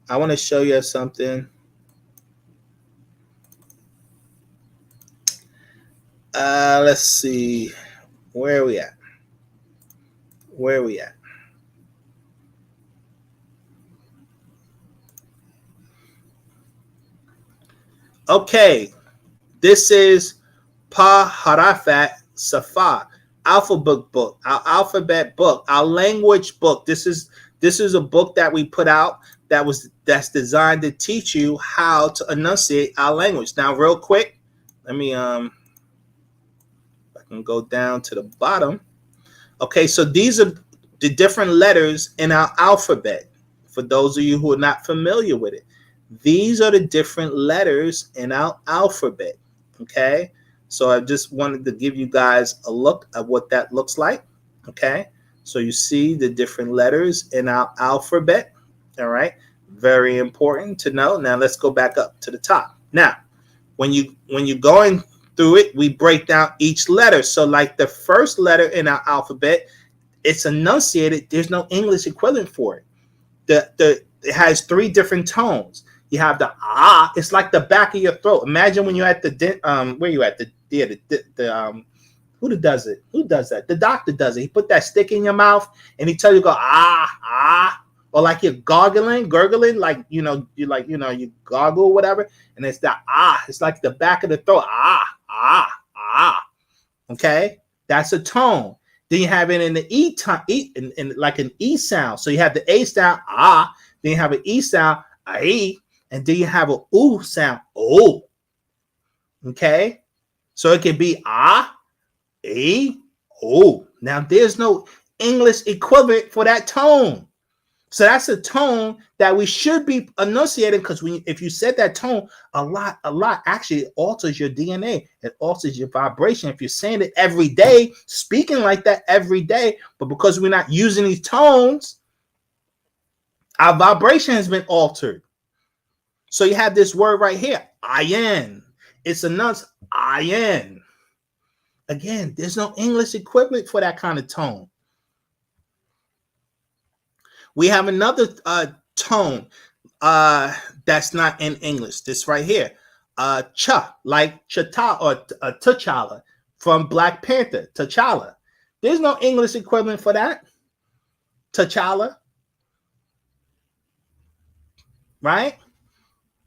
I want to show you something. Let's see. Where are we at? Where are we at? Okay. This is Pa Harafat Safa, alphabet book, our alphabet book, our language book. This is a book that we put out that's designed to teach you how to enunciate our language. Now, real quick, let me I can go down to the bottom. Okay, so these are the different letters in our alphabet. For those of you who are not familiar with it, these are the different letters in our alphabet. Okay, so I just wanted to give you guys a look at what that looks like. Okay, so you see the different letters in our alphabet. All right, very important to know. Now let's go back up to the top. Now, when you're going through it, we break down each letter. So like the first letter in our alphabet, it's enunciated. There's no English equivalent for it. It has 3 different tones. You have the ah. It's like the back of your throat. Imagine when you're at the where you at who does it? Who does that? The doctor does it. He put that stick in your mouth and he tell you to go ah, or like you're gurgling, like you gargle whatever, and it's that ah. It's like the back of the throat ah. Okay, that's a tone. Then you have it in the E tone, in like an E sound. So you have the A sound ah. Then you have an E sound I. And then you have a oo sound, oh. Okay? So it can be ah, a, oh. Now there's no English equivalent for that tone. So that's a tone that we should be enunciating, because if you said that tone a lot actually alters your DNA. It alters your vibration. If you're saying it every day, speaking like that every day, but because we're not using these tones, our vibration has been altered. So you have this word right here, IN. It's enunciated, IN. Again, there's no English equivalent for that kind of tone. We have another tone that's not in English. This right here, cha, like Chata or T'Challa from Black Panther, T'Challa. There's no English equivalent for that. T'Challa, right?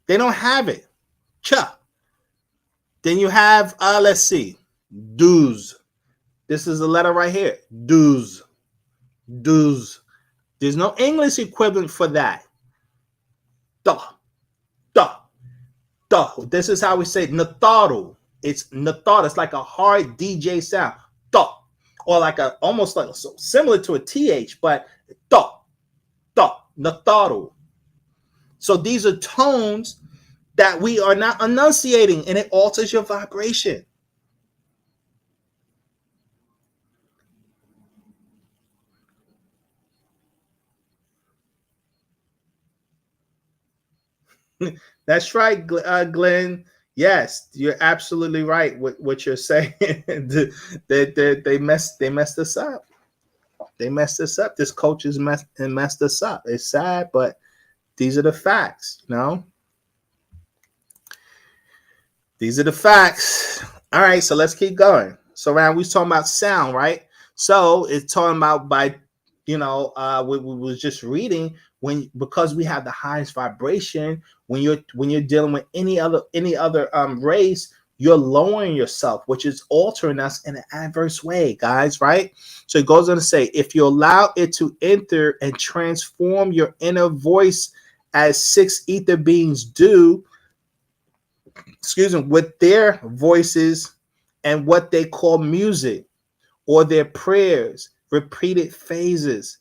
They don't have it. Cha. Then you have, let's see, do's. This is the letter right here. Do's. Do's. There's no English equivalent for that. Duh. Duh. Duh. This is how we say natharu. It's natharu. It's like a hard DJ sound. Duh. Or like almost like similar to a TH, but duh. Duh. Natharu. So these are tones that we are not enunciating, and it alters your vibration. That's right, Glenn. Yes, you're absolutely right with what you're saying. They messed us up. They messed us up. This coach has messed us up. It's sad, but these are the facts, you know? These are the facts. All right, so let's keep going. So now we was talking about sound, right? So it's talking about by, we was just reading because we have the highest vibration. When you're dealing with any other race, you're lowering yourself, which is altering us in an adverse way, guys, right? So it goes on to say, if you allow it to enter and transform your inner voice as 6 ether beings do, with their voices and what they call music or their prayers, repeated phrases,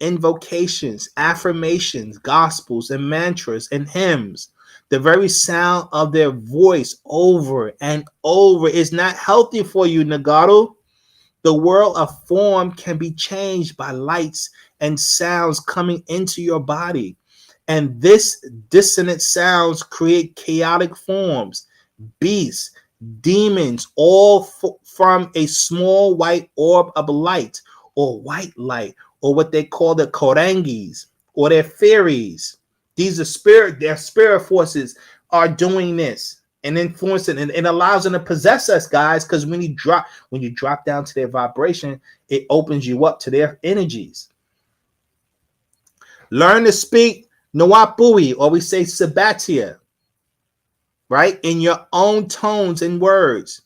invocations, affirmations, gospels, and mantras and hymns. The very sound of their voice over and over is not healthy for you, Nagato. The world of form can be changed by lights and sounds coming into your body. And this dissonant sounds create chaotic forms, beasts, demons, all from a small white orb of light or white light, or what they call the Korangis or their fairies. These are their spirit forces are doing this and influencing, and it allows them to possess us, guys, because when you drop down to their vibration, it opens you up to their energies. Learn to speak NoopooH, or we say Sabatia, right? In your own tones and words.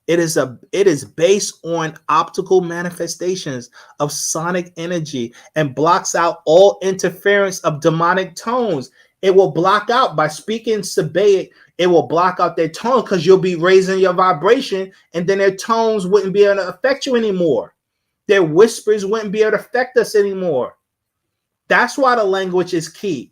It is based on optical manifestations of sonic energy and blocks out all interference of demonic tones. It will block out, by speaking Sabaic, it will block out their tone, because you'll be raising your vibration, and then their tones wouldn't be able to affect you anymore. Their whispers wouldn't be able to affect us anymore. That's why the language is key.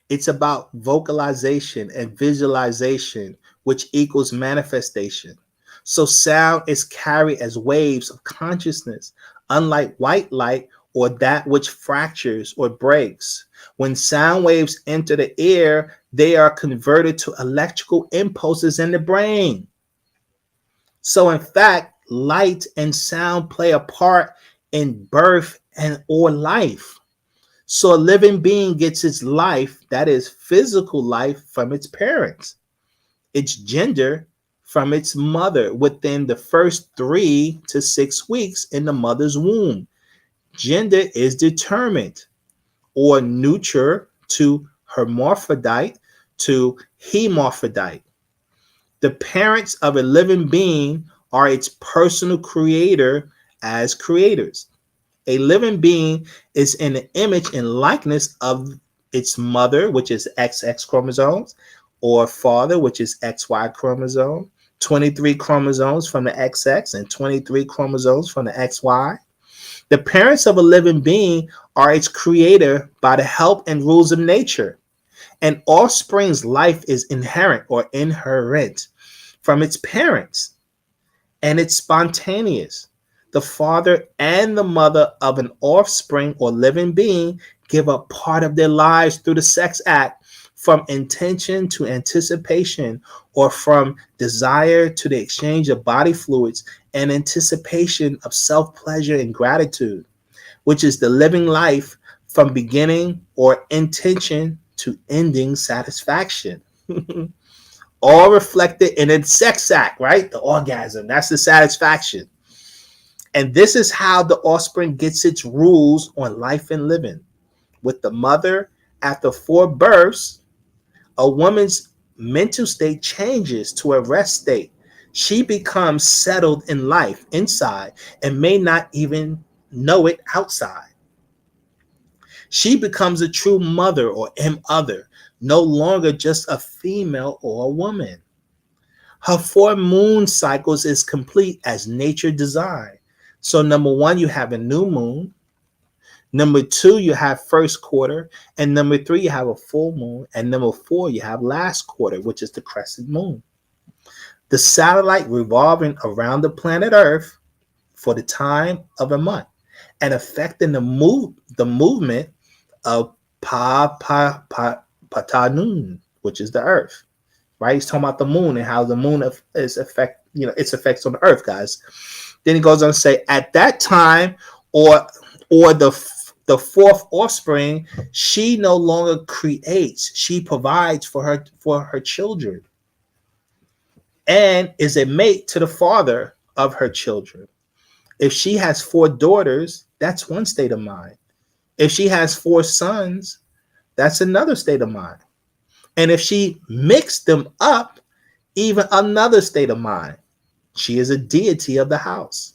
It's about vocalization and visualization, which equals manifestation. So sound is carried as waves of consciousness, unlike white light or that which fractures or breaks. When sound waves enter the air, they are converted to electrical impulses in the brain. So in fact, light and sound play a part in birth and or life. So a living being gets its life, that is physical life, from its parents, its gender from its mother within the first 3 to 6 weeks in the mother's womb. Gender is determined or neuter to hermaphrodite to hermaphrodite. The parents of a living being are its personal creator as creators. A living being is in the image and likeness of its mother, which is XX chromosomes, or father, which is XY chromosome, 23 chromosomes from the XX and 23 chromosomes from the XY. The parents of a living being are its creator by the help and rules of nature. An offspring's life is inherent or inherent from its parents, and it's spontaneous. The father and the mother of an offspring or living being give up part of their lives through the sex act, from intention to anticipation, or from desire to the exchange of body fluids and anticipation of self-pleasure and gratitude, which is the living life from beginning or intention to ending satisfaction. All reflected in a sex act, right? The orgasm, that's the satisfaction. And this is how the offspring gets its rules on life and living. With the mother, after 4 births, a woman's mental state changes to a rest state. She becomes settled in life inside and may not even know it outside. She becomes a true mother or other, no longer just a female or a woman. Her 4 moon cycles is complete as nature designed. So number 1, you have a new moon. Number 2, you have first quarter. And number 3, you have a full moon. And number 4, you have last quarter, which is the crescent moon. The satellite revolving around the planet Earth for the time of a month and affecting the movement of Patanun, which is the Earth. Right? He's talking about the moon and how the moon its effects on the Earth, guys. Then he goes on to say, at that time, or the 4th offspring, she no longer creates; she provides for her children, and is a mate to the father of her children. If she has 4 daughters, that's one state of mind. If she has 4 sons, that's another state of mind. And if she mixed them up, even another state of mind. She is a deity of the house.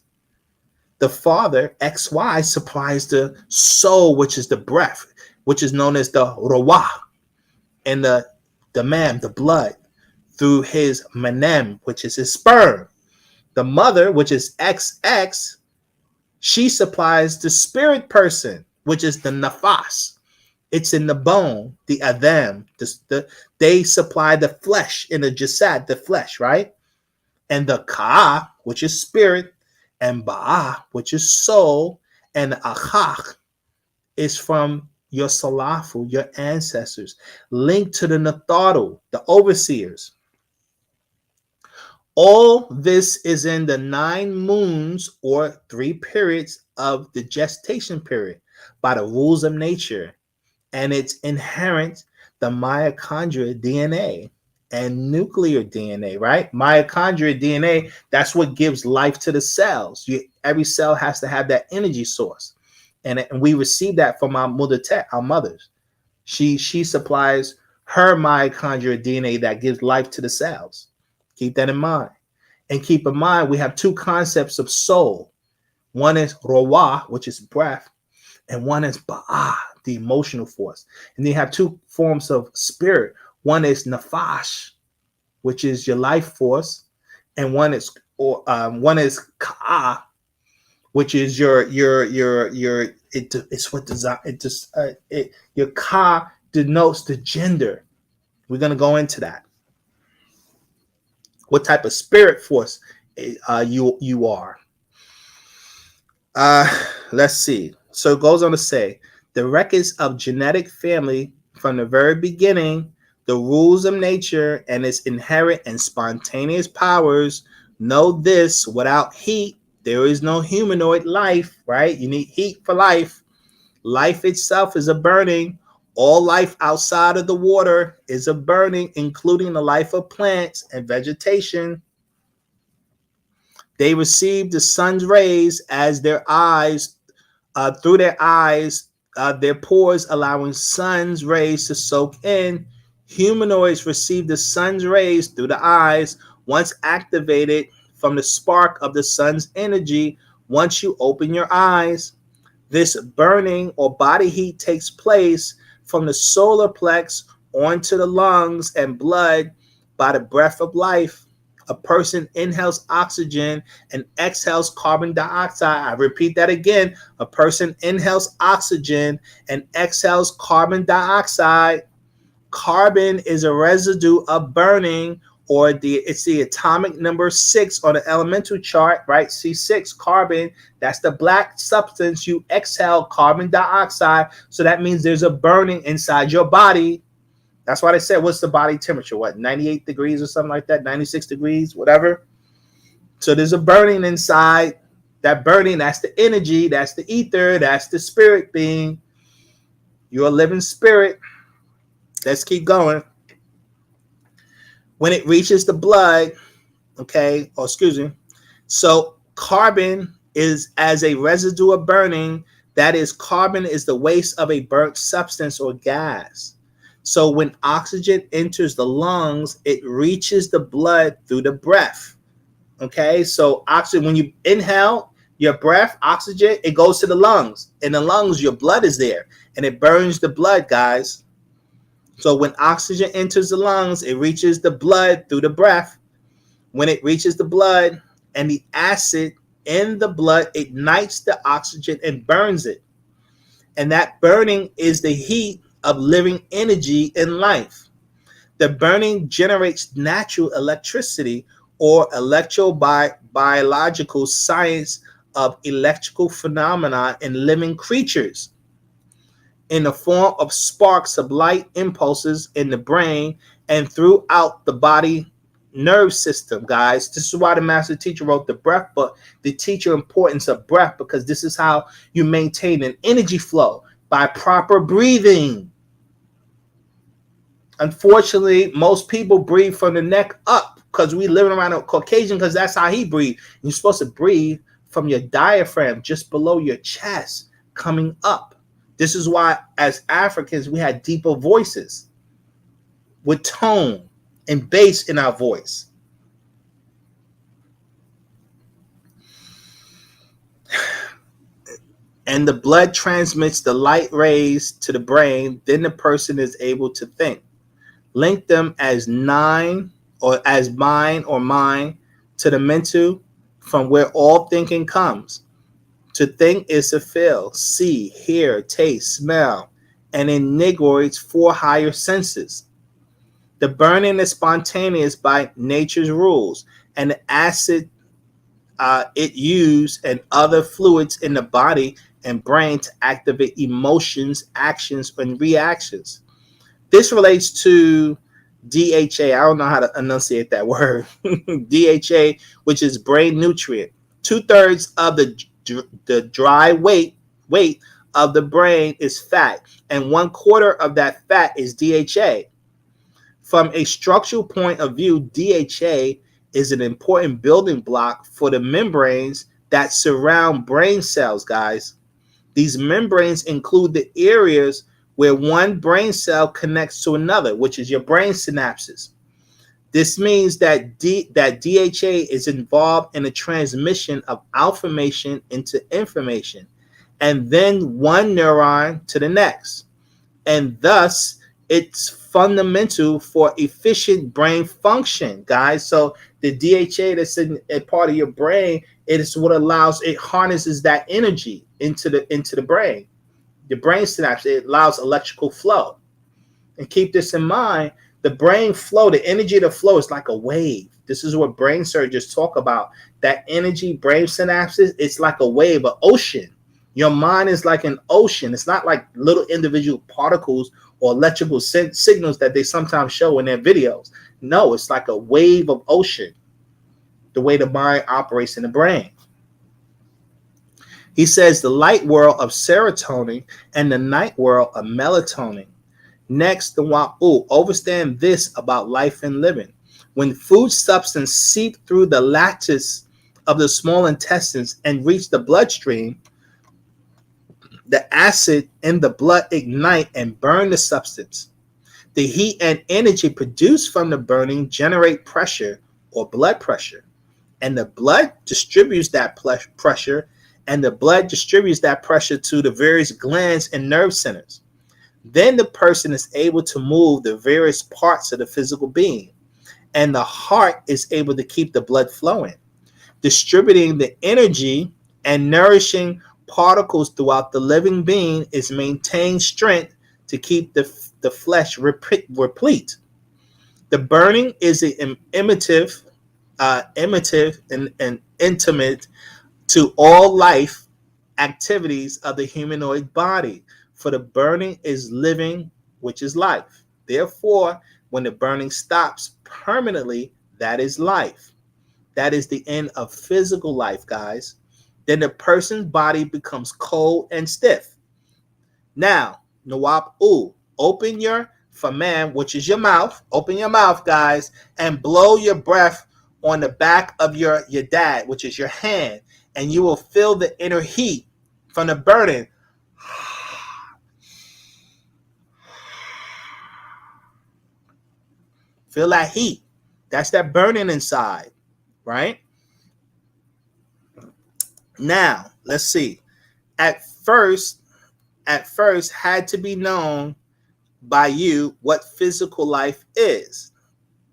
The father, XY, supplies the soul, which is the breath, which is known as the Rawah, and the man, the blood, through his menem, which is his sperm. The mother, which is XX, she supplies the spirit person, which is the nafas. It's in the bone, the adam. They supply the flesh in the jasad, the flesh, right? And the ka, which is spirit, and ba'a, which is soul, and achach is from your salafu, your ancestors, linked to the natharu, the overseers. All this is in the 9 moons or 3 periods of the gestation period by the rules of nature, and it's inherent the mitochondria DNA and nuclear DNA, right? Mitochondria DNA, that's what gives life to the cells. Every cell has to have that energy source. And we receive that from our our mothers. She supplies her mitochondria DNA that gives life to the cells. Keep that in mind. And keep in mind, we have 2 concepts of soul. One is rowa, which is breath, and one is ba'a, the emotional force. And they have 2 forms of spirit. One is nafash, which is your life force, and one is ka, which is your it's what design it just your ka denotes the gender. We're gonna go into that. What type of spirit force you are. Let's see. So it goes on to say, the records of genetic family from the very beginning, the rules of nature and its inherent and spontaneous powers. Know this: without heat, there is no humanoid life, right? You need heat for life. Life itself is a burning. All life outside of the water is a burning, including the life of plants and vegetation. They receive the sun's rays as their eyes, through their eyes, their pores, allowing sun's rays to soak in. Humanoids receive the sun's rays through the eyes once activated from the spark of the sun's energy. Once you open your eyes, this burning or body heat takes place from the solar plex onto the lungs and blood by the breath of life. A person inhales oxygen and exhales carbon dioxide. I repeat that again. A person inhales oxygen and exhales carbon dioxide. Carbon is a residue of burning, or it's the atomic number 6 on the elemental chart, right? C6, carbon. That's the black substance. You exhale carbon dioxide. So that means there's a burning inside your body. That's why they said, what's the body temperature? What, 98 degrees or something like that? 96 degrees, whatever. So there's a burning inside. That burning, that's the energy, that's the ether, that's the spirit being. You're a living spirit. Let's keep going. When it reaches the blood, okay, or excuse me. So carbon is as a residue of burning. That is, carbon is the waste of a burnt substance or gas. So when oxygen enters the lungs, it reaches the blood through the breath. Okay, so oxygen, when you inhale your breath, oxygen, it goes to the lungs. In the lungs, your blood is there, and it burns the blood, guys. So when oxygen enters the lungs, it reaches the blood through the breath. When it reaches the blood, and the acid in the blood ignites the oxygen and burns it. And that burning is the heat of living energy in life. The burning generates natural electricity, or electrobiological science of electrical phenomena in living creatures, in the form of sparks of light impulses in the brain and throughout the body nerve system, guys. This is why the master teacher wrote the breath book, the teacher importance of breath, because this is how you maintain an energy flow, by proper breathing. Unfortunately, most people breathe from the neck up because we live around a Caucasian, because that's how he breathes. You're supposed to breathe from your diaphragm, just below your chest, coming up. This is why, as Africans, we had deeper voices with tone and bass in our voice. And the blood transmits the light rays to the brain. Then the person is able to think. Link them as 9 or as mind or mind, to the mental, from where all thinking comes. To think is to feel, see, hear, taste, smell, and in Negroid's four higher senses. The burning is spontaneous by nature's rules, and the acid it used and other fluids in the body and brain to activate emotions, actions, and reactions. This relates to DHA. I don't know how to enunciate that word. DHA, which is brain nutrient. 2/3 of the dry weight of the brain is fat, and 1/4 of that fat is DHA. From a structural point of view, DHA is an important building block for the membranes that surround brain cells, guys. These membranes include the areas where one brain cell connects to another, which is your brain synapses. This means that DHA is involved in the transmission of information into information, and then one neuron to the next. And thus, it's fundamental for efficient brain function, guys. So the DHA that's in a part of your brain, it is what allows, it harnesses that energy into the brain. The brain synapse, it allows electrical flow. And keep this in mind, the brain flow, the energy of the flow is like a wave. This is what brain surgeons talk about. That energy, brain synapses, it's like a wave, an ocean. Your mind is like an ocean. It's not like little individual particles or electrical signals that they sometimes show in their videos. No, it's like a wave of ocean, the way the mind operates in the brain. He says the light world of serotonin and the night world of melatonin. Next, the Wu, understand this about life and living. When food substance seep through the lattice of the small intestines and reach the bloodstream, the acid in the blood ignite and burn the substance. The heat and energy produced from the burning generate pressure or blood pressure, and the blood distributes that pressure, and the blood distributes that pressure to the various glands and nerve centers. Then the person is able to move the various parts of the physical being, and the heart is able to keep the blood flowing, distributing the energy and nourishing particles throughout the living being is maintained strength to keep the flesh replete. The burning is an imitative and intimate to all life activities of the humanoid body. For the burning is living, which is life. Therefore, when the burning stops permanently, that is life. That is the end of physical life, guys. Then the person's body becomes cold and stiff. Now, Nawab, open your faman, which is your mouth. Open your mouth, guys, and blow your breath on the back of your dad, which is your hand, and you will feel the inner heat from the burning. Feel that heat. That's that burning inside, right? Now, let's see. At first had to be known by you what physical life is,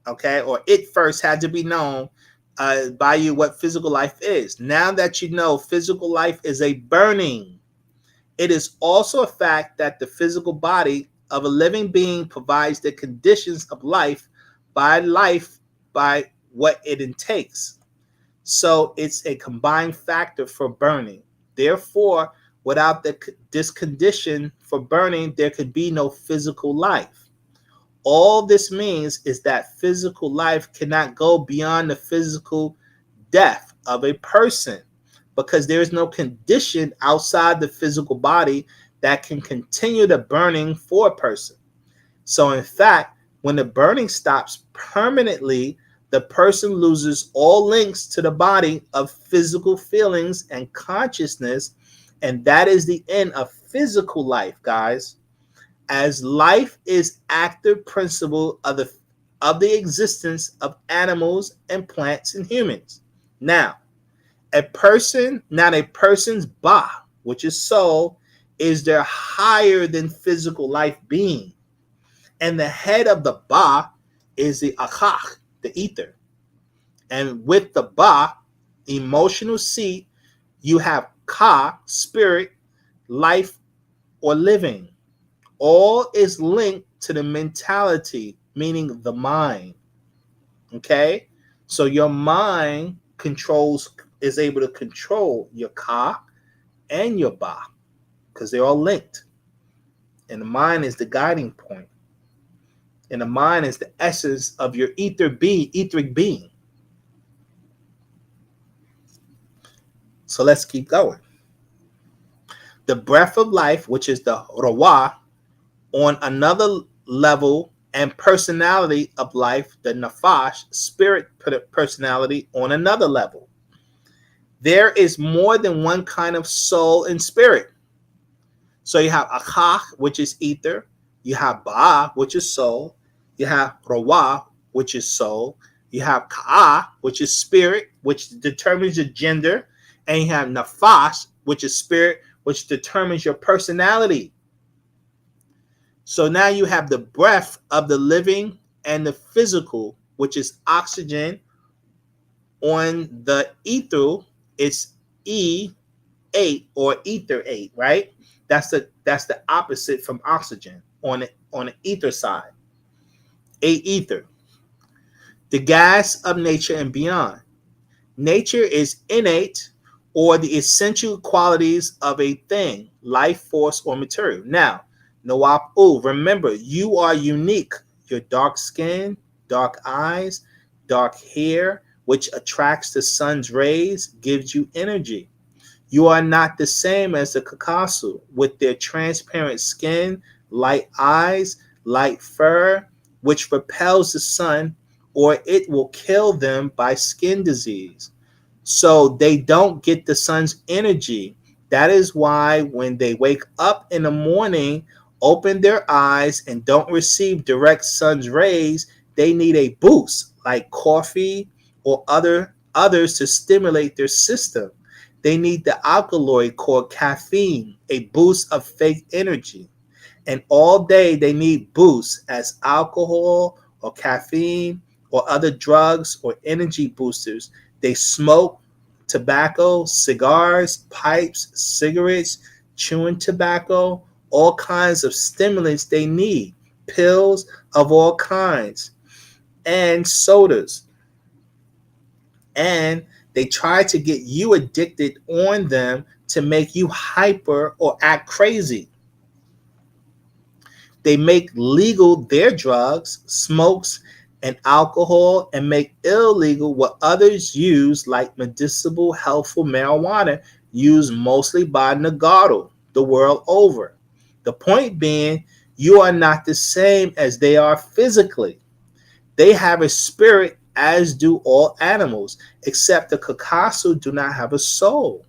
okay? Or it first had to be known by you what physical life is. Now that you know physical life is a burning, it is also a fact that the physical body of a living being provides the conditions of life by what it intakes. So it's a combined factor for burning. Therefore, without this condition for burning, there could be no physical life. All this means is that physical life cannot go beyond the physical death of a person, because there is no condition outside the physical body that can continue the burning for a person. So in fact, when the burning stops permanently, the person loses all links to the body of physical feelings and consciousness, and that is the end of physical life, guys. As life is active principle of the existence of animals and plants and humans. Now, a person's ba, which is soul, is their higher than physical life being. And the head of the ba is the akach, the ether. And with the ba, emotional seat, you have ka, spirit, life, or living. All is linked to the mentality, meaning the mind. Okay? So your mind is able to control your ka and your ba because they're all linked. And the mind is the guiding point. And the mind is the essence of your etheric being. So let's keep going. The breath of life, which is the rawa, on another level, and personality of life, the nafash, spirit personality, on another level. There is more than one kind of soul and spirit. So you have akach, which is ether. You have ba, which is soul. You have rawa, which is soul. You have ka'a, which is spirit, which determines your gender. And you have nafas, which is spirit, which determines your personality. So now you have the breath of the living and the physical, which is oxygen. On the ether, it's E8 or ether 8, right? That's the opposite from oxygen on the ether side. 8 ether. The gas of nature and beyond. Nature is innate or the essential qualities of a thing, life force or material. Now, NoopooH, remember, you are unique. Your dark skin, dark eyes, dark hair, which attracts the sun's rays, gives you energy. You are not the same as the Kakasu with their transparent skin, light eyes, light fur, which repels the sun, or it will kill them by skin disease. So they don't get the sun's energy. That is why when they wake up in the morning, open their eyes, and don't receive direct sun's rays, they need a boost like coffee or others to stimulate their system. They need the alkaloid called caffeine, a boost of fake energy. And all day they need boosts as alcohol or caffeine or other drugs or energy boosters. They smoke tobacco, cigars, pipes, cigarettes, chewing tobacco, all kinds of stimulants they need, pills of all kinds, and sodas. And they try to get you addicted on them to make you hyper or act crazy. They make legal their drugs, smokes, and alcohol, and make illegal what others use, like medicinal, healthful marijuana, used mostly by Nagato the world over. The point being, you are not the same as they are physically. They have a spirit, as do all animals, except the Kakasu do not have a soul.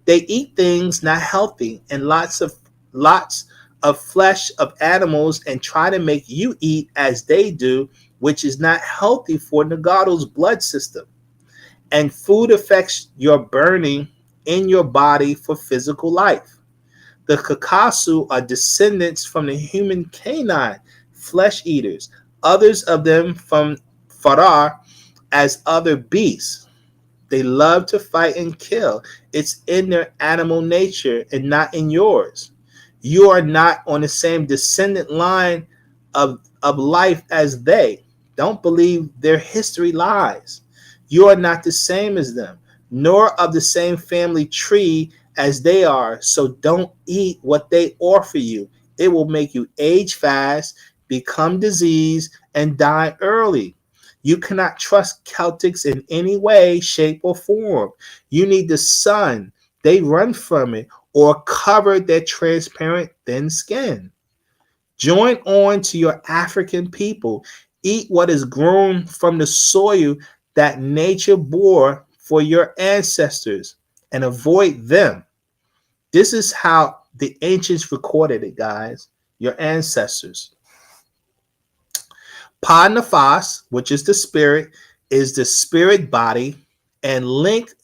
They eat things not healthy and lots of flesh of animals and try to make you eat as they do, which is not healthy for Nagato's blood system. And food affects your burning in your body for physical life. The Kakasu are descendants from the human canine flesh eaters, others of them from Farar as other beasts. They love to fight and kill. It's in their animal nature and not in yours. You are not on the same descendant line of life as they. Don't believe their history lies. You are not the same as them, nor of the same family tree as they are. So don't eat what they offer you. It will make you age fast, become diseased, and die early. You cannot trust Celtics in any way, shape, or form. You need the sun. They run from it or cover their transparent thin skin. Join on to your African people. Eat what is grown from the soil that nature bore for your ancestors and avoid them. This is how the ancients recorded it, guys. Your ancestors. Pa Nafas, which is the spirit, is the spirit body and linked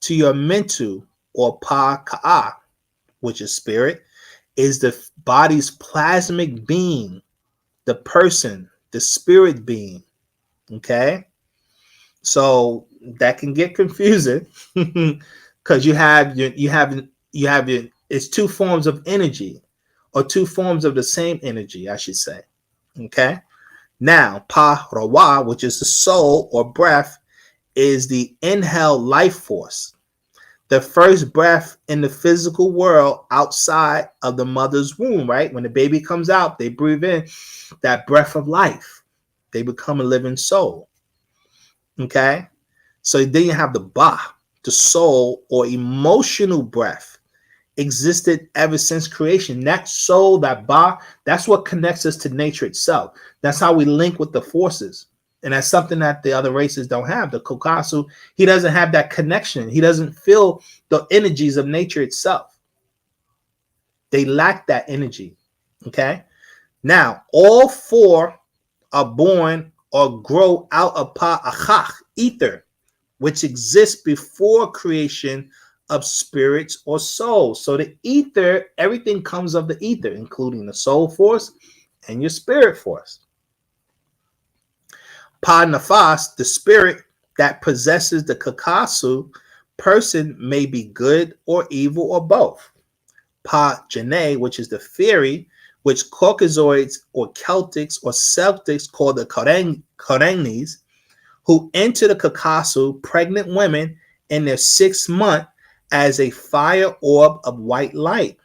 to your mentu or Pa Ka'a, which is spirit, is the body's plasmic being, the person, the spirit being. Okay, so that can get confusing because you have it's two forms of energy, or two forms of the same energy, I should say. Okay, now pa rawa, which is the soul or breath, is the inhale life force, the first breath in the physical world outside of the mother's womb, right? When the baby comes out, they breathe in that breath of life. They become a living soul. Okay? So then you have the ba, the soul or emotional breath, existed ever since creation. That soul, that ba, that's what connects us to nature itself. That's how we link with the forces. And that's something that the other races don't have. The Kokasu, he doesn't have that connection. He doesn't feel the energies of nature itself. They lack that energy. Okay. Now, all four are born or grow out of pa-achach, ether, which exists before creation of spirits or souls. So the ether, everything comes of the ether, including the soul force and your spirit force. Pa nafas, the spirit that possesses the kakasu person, may be good or evil or both. Pa jane, which is the fairy, which Caucasoids or Celtics or Celtics call the Korengnis, who enter the kakasu, pregnant women, in their 6th month as a fire orb of white light.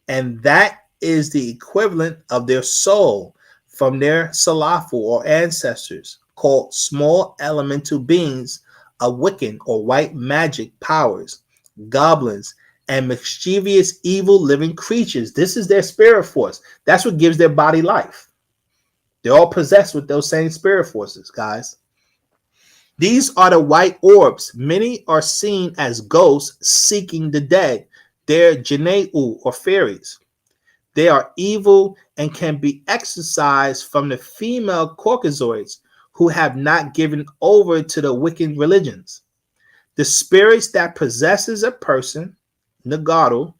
And that is the equivalent of their soul from their Salafu or ancestors, called small elemental beings of Wiccan or white magic powers, goblins, and mischievous evil living creatures. This is their spirit force. That's what gives their body life. They're all possessed with those same spirit forces, guys. These are the white orbs. Many are seen as ghosts seeking the dead. They're Janeu or fairies. They are evil and can be exorcised from the female Caucasoids who have not given over to the Wiccan religions. The spirits that possesses a person, Nagaru,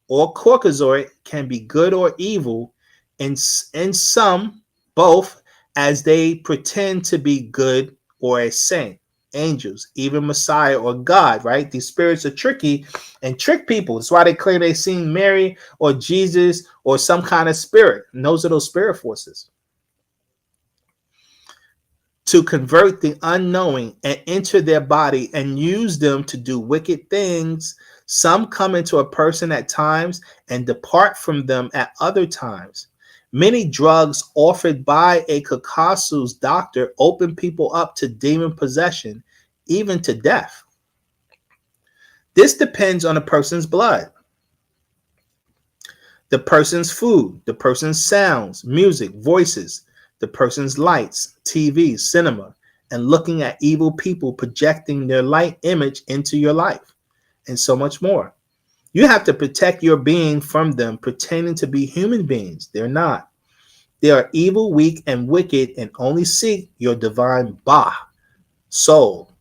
or Caucasoid can be good or evil, in some both, as they pretend to be good or a saint, angels, even Messiah or God, right? These spirits are tricky and trick people. That's why they claim they seen Mary or Jesus or some kind of spirit. And those are those spirit forces. To convert the unknowing and enter their body and use them to do wicked things. Some come into a person at times and depart from them at other times. Many drugs offered by a Kakasu's doctor open people up to demon possession, even to death. This depends on a person's blood, the person's food, the person's sounds, music, voices, the person's lights, TV, cinema, and looking at evil people projecting their light image into your life, and so much more. You have to protect your being from them pretending to be human beings. They're not. They are evil, weak, and wicked, and only seek your divine Ba, soul.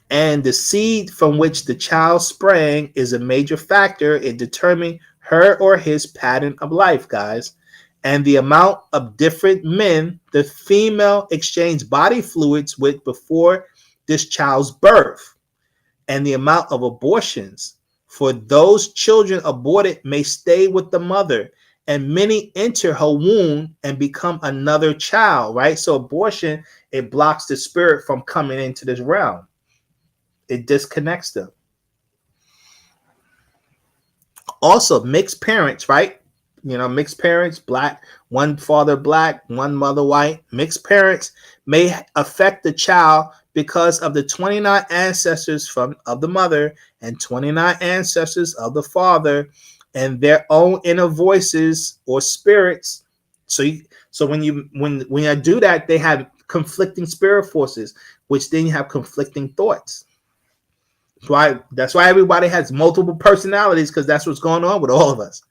And the seed from which the child sprang is a major factor in determining her or his pattern of life, guys. And the amount of different men the female exchanged body fluids with before this child's birth, and the amount of abortions. For those children aborted may stay with the mother, and many enter her womb and become another child, right? So abortion, it blocks the spirit from coming into this realm. It disconnects them. Also, mixed parents, right? Mixed parents, black, one father black, one mother white. Mixed parents may affect the child because of the 29 ancestors of the mother and 29 ancestors of the father and their own inner voices or spirits. So when I do that, they have conflicting spirit forces, which then you have conflicting thoughts. That's why everybody has multiple personalities, because that's what's going on with all of us.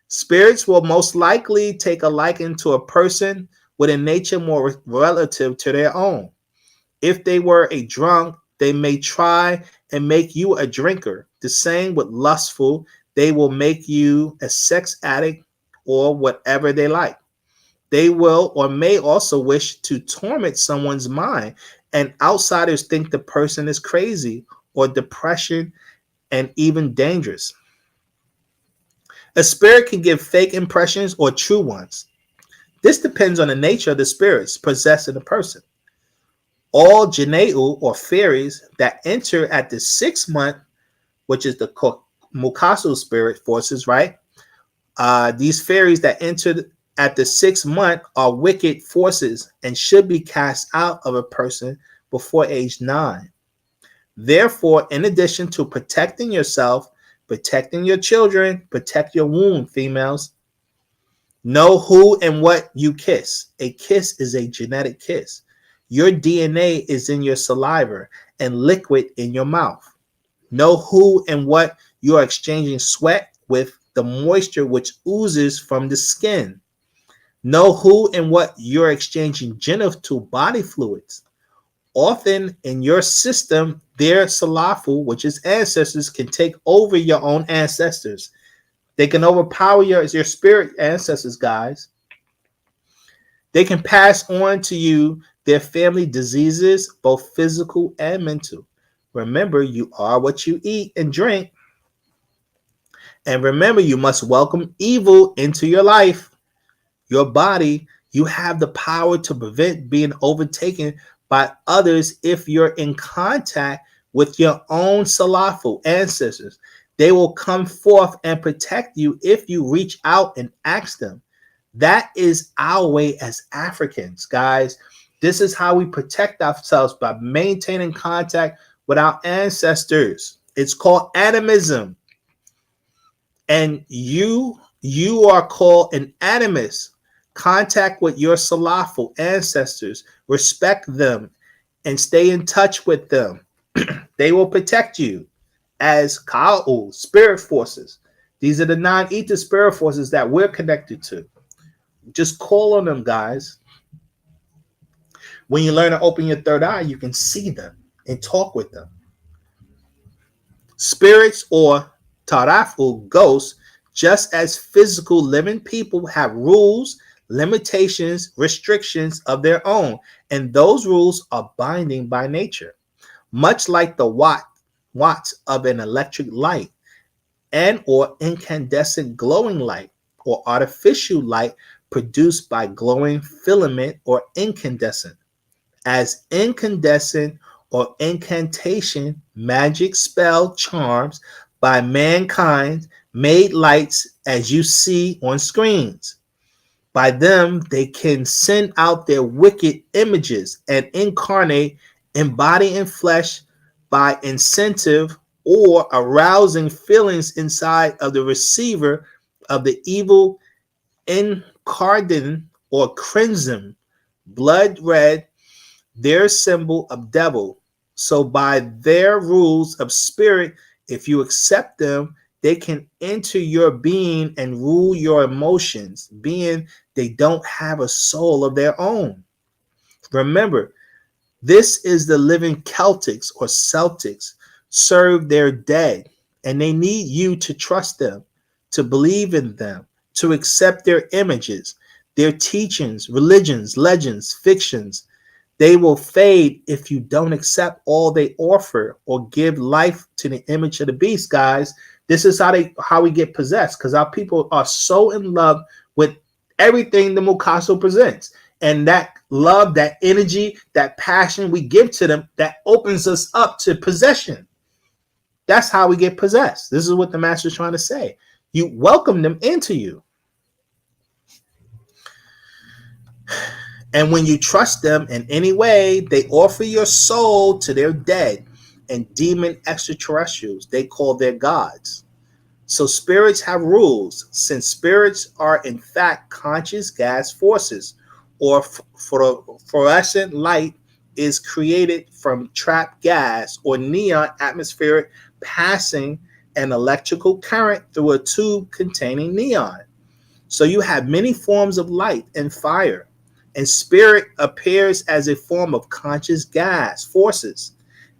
Spirits will most likely take a liking to a person with a nature more relative to their own. If they were a drunk, they may try and make you a drinker. The same with lustful, they will make you a sex addict or whatever they like. They will or may also wish to torment someone's mind, and outsiders think the person is crazy or depression and even dangerous. A spirit can give fake impressions or true ones. This depends on the nature of the spirits possessing the person. All Janeu or fairies that enter at the 6 month, which is the Mukasu spirit forces, right? These fairies that entered at the 6 month are wicked forces and should be cast out of a person before age 9. Therefore, in addition to protecting yourself, protecting your children, protect your womb, females. Know who and what you kiss. A kiss is a genetic kiss. Your DNA is in your saliva and liquid in your mouth. Know who and what you are exchanging sweat with, the moisture which oozes from the skin. Know who and what you're exchanging genital body fluids. Often in your system, their salafu, which is ancestors, can take over your own ancestors. They can overpower your spirit ancestors, guys. They can pass on to you their family diseases, both physical and mental. Remember, you are what you eat and drink. And remember, you must welcome evil into your life. Your body, you have the power to prevent being overtaken by others if you're in contact with your own salafu ancestors. They will come forth and protect you if you reach out and ask them. That is our way as Africans, guys. This is how we protect ourselves, by maintaining contact with our ancestors. It's called animism. And you are called an animist. Contact with your salafu ancestors. Respect them and stay in touch with them. They will protect you as Ka'u, spirit forces. These are the non-ether spirit forces that we're connected to. Just call on them, guys. When you learn to open your third eye, you can see them and talk with them. Spirits or Tarafu, ghosts, just as physical living people, have rules, limitations, restrictions of their own, and those rules are binding by nature. Much like the watts of an electric light and or incandescent glowing light or artificial light produced by glowing filament or incandescent. As incandescent or incantation, magic spell charms by mankind made lights as you see on screens. By them, they can send out their wicked images and incarnate in body and flesh by incentive or arousing feelings inside of the receiver of the evil incarnate or crimson, blood red, their symbol of devil. So by their rules of spirit, if you accept them, they can enter your being and rule your emotions, being they don't have a soul of their own. Remember, this is the living Celtics or Celtics serve their dead, and they need you to trust them, to believe in them, to accept their images, their teachings, religions, legends, fictions. They will fade if you don't accept all they offer or give life to the image of the beast, guys. This is how we get possessed, because our people are so in love with everything the Mukaso presents. And that love, that energy, that passion we give to them, that opens us up to possession. That's how we get possessed. This is what the master's trying to say. You welcome them into you. And when you trust them in any way, they offer your soul to their dead and demon extraterrestrials they call their gods. So spirits have rules, since spirits are in fact conscious gas forces, or fluorescent light is created from trapped gas or neon atmospheric passing an electrical current through a tube containing neon. So you have many forms of light and fire, and spirit appears as a form of conscious gas forces,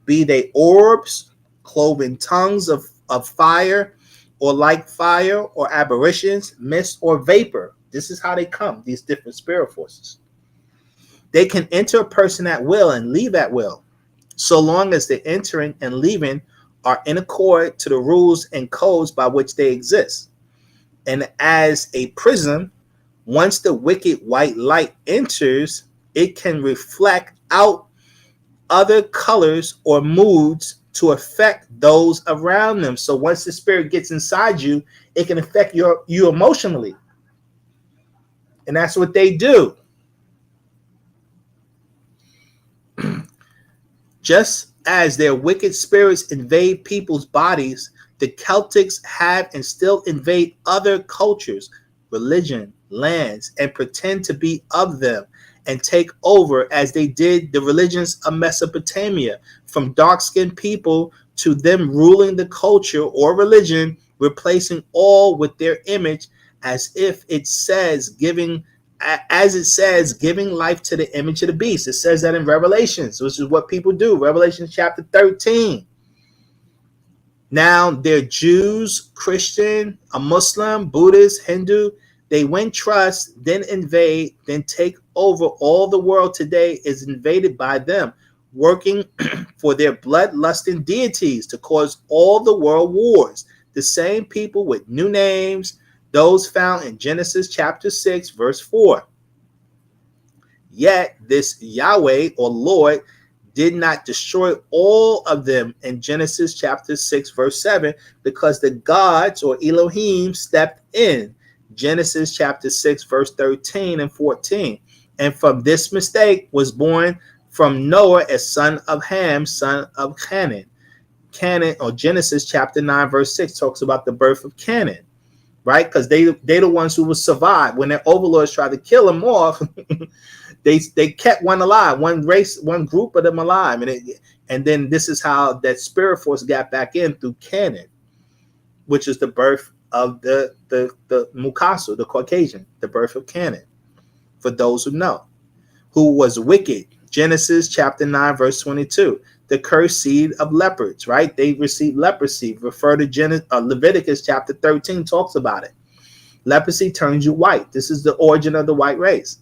be they orbs, cloven tongues of fire, or like fire, or apparitions, mist, or vapor. This is how they come, these different spirit forces. They can enter a person at will and leave at will, so long as the entering and leaving are in accord to the rules and codes by which they exist. And as a prism, once the wicked white light enters, it can reflect out other colors or moods to affect those around them. So once the spirit gets inside you, it can affect you emotionally. And that's what they do. Just as their wicked spirits invade people's bodies, the Celtics have and still invade other cultures, religion, lands, and pretend to be of them and take over as they did the religions of Mesopotamia, from dark-skinned people to them ruling the culture or religion, replacing all with their image, as it says, giving life to the image of the beast. It says that in Revelations, which is what people do. Revelation chapter 13. Now they're Jews, Christian, a Muslim, Buddhist, Hindu. They win trust, then invade, then take over. All the world today is invaded by them, working for their bloodlusting deities to cause all the world wars. The same people with new names, those found in Genesis chapter 6, verse 4. Yet this Yahweh or Lord did not destroy all of them in Genesis chapter 6, verse 7, because the gods or Elohim stepped in. Genesis chapter 6, verse 13 and 14. And from this mistake was born from Noah a son of Ham, son of Canaan. Canaan, or Genesis chapter 9, verse 6, talks about the birth of Canaan, right? Because they're the ones who will survive. When their overlords tried to kill them off, they kept one alive, one race, one group of them alive. And then this is how that spirit force got back in through Canaan, which is the birth of the Mukasu, the Caucasian, the birth of Canaan, for those who know, who was wicked. Genesis chapter 9, verse 22, the cursed seed of leopards, right? They received leprosy. Refer to Leviticus chapter 13, talks about it. Leprosy turns you white. This is the origin of the white race.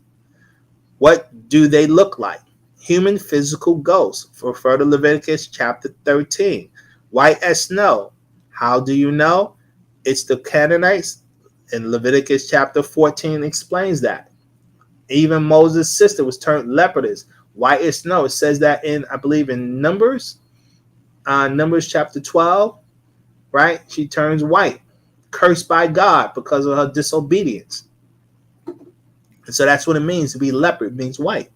What do they look like? Human physical ghosts. Refer to Leviticus chapter 13. White as snow. How do you know? It's the Canaanites. In Leviticus chapter 14 explains that. Even Moses' sister was turned leopardess, white as snow. It says that in, I believe, in Numbers chapter 12, right? She turns white, cursed by God because of her disobedience. And so that's what it means to be leopard. It means white.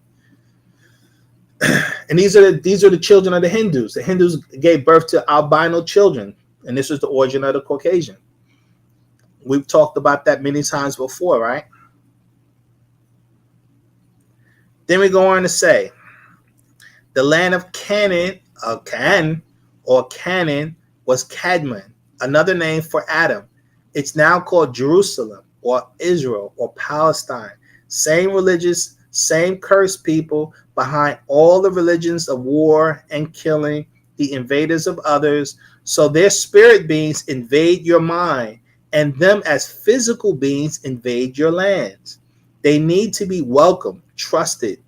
And these are the children of the Hindus. The Hindus gave birth to albino children, and this was the origin of the Caucasian. We've talked about that many times before, right? Then we go on to say, the land of Canaan, was Cadmon, another name for Adam. It's now called Jerusalem or Israel or Palestine. Same religious, same cursed people behind all the religions of war and killing, the invaders of others. So their spirit beings invade your mind, and them as physical beings invade your lands. They need to be welcomed, trusted,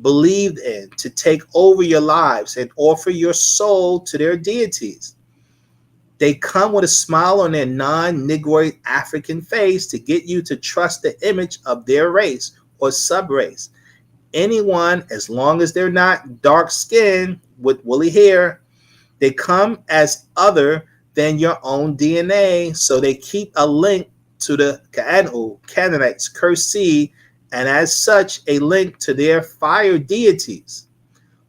believed in, to take over your lives and offer your soul to their deities. They come with a smile on their non-Negroid African face to get you to trust the image of their race or subrace. Anyone, as long as they're not dark-skinned with woolly hair, they come as other than your own DNA, so they keep a link to the Canaanites, cursed seed, and as such, a link to their fire deities.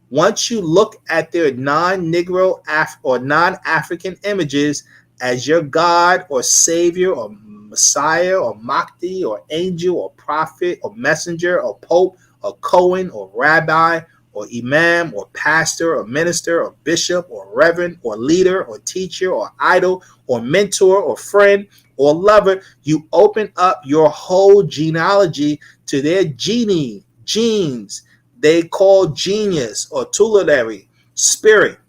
Once you look at their non-Negro or non-African images as your God or Savior or Messiah or Mahdi or angel or prophet or messenger or pope or Cohen or rabbi or imam or pastor or minister or bishop or reverend or leader or teacher or idol or mentor or friend or lover, you open up your whole genealogy to their genes. They call genius or tutelary spirit.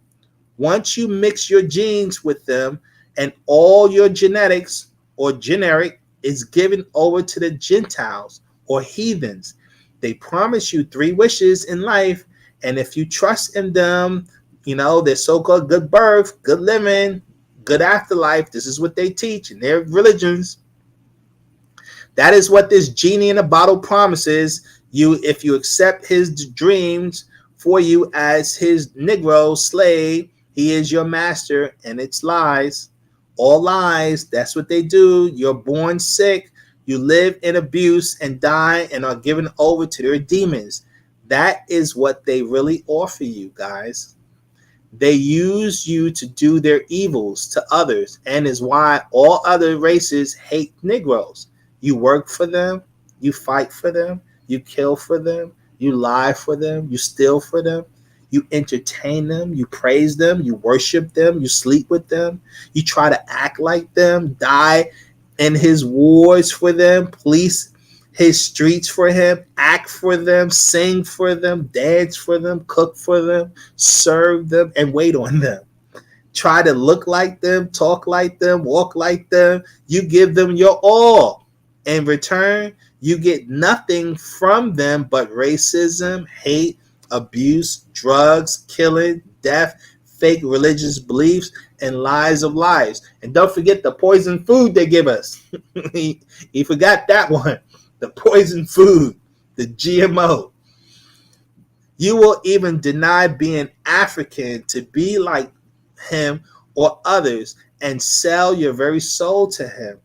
Once you mix your genes with them and all your genetics or generic is given over to the Gentiles or heathens. They promise you 3 wishes in life, and if you trust in them, their so-called good birth, good living, good afterlife, this is what they teach in their religions. That is what this genie in a bottle promises you if you accept his dreams for you as his Negro slave. He is your master, and it's lies. All lies. That's what they do. You're born sick. You live in abuse and die and are given over to their demons. That is what they really offer you, guys. They use you to do their evils to others, and is why all other races hate Negroes. You work for them, you fight for them, you kill for them, you lie for them, you steal for them, you entertain them, you praise them, you worship them, you sleep with them, you try to act like them, die in his wars for them, police his streets for him, act for them, sing for them, dance for them, cook for them, serve them, and wait on them. Try to look like them, talk like them, walk like them. You give them your all. In return, you get nothing from them but racism, hate, abuse, drugs, killing, death, fake religious beliefs, and lies of lies. And don't forget the poison food they give us. He forgot that one. The poison food, the GMO. You will even deny being African to be like him or others and sell your very soul to him.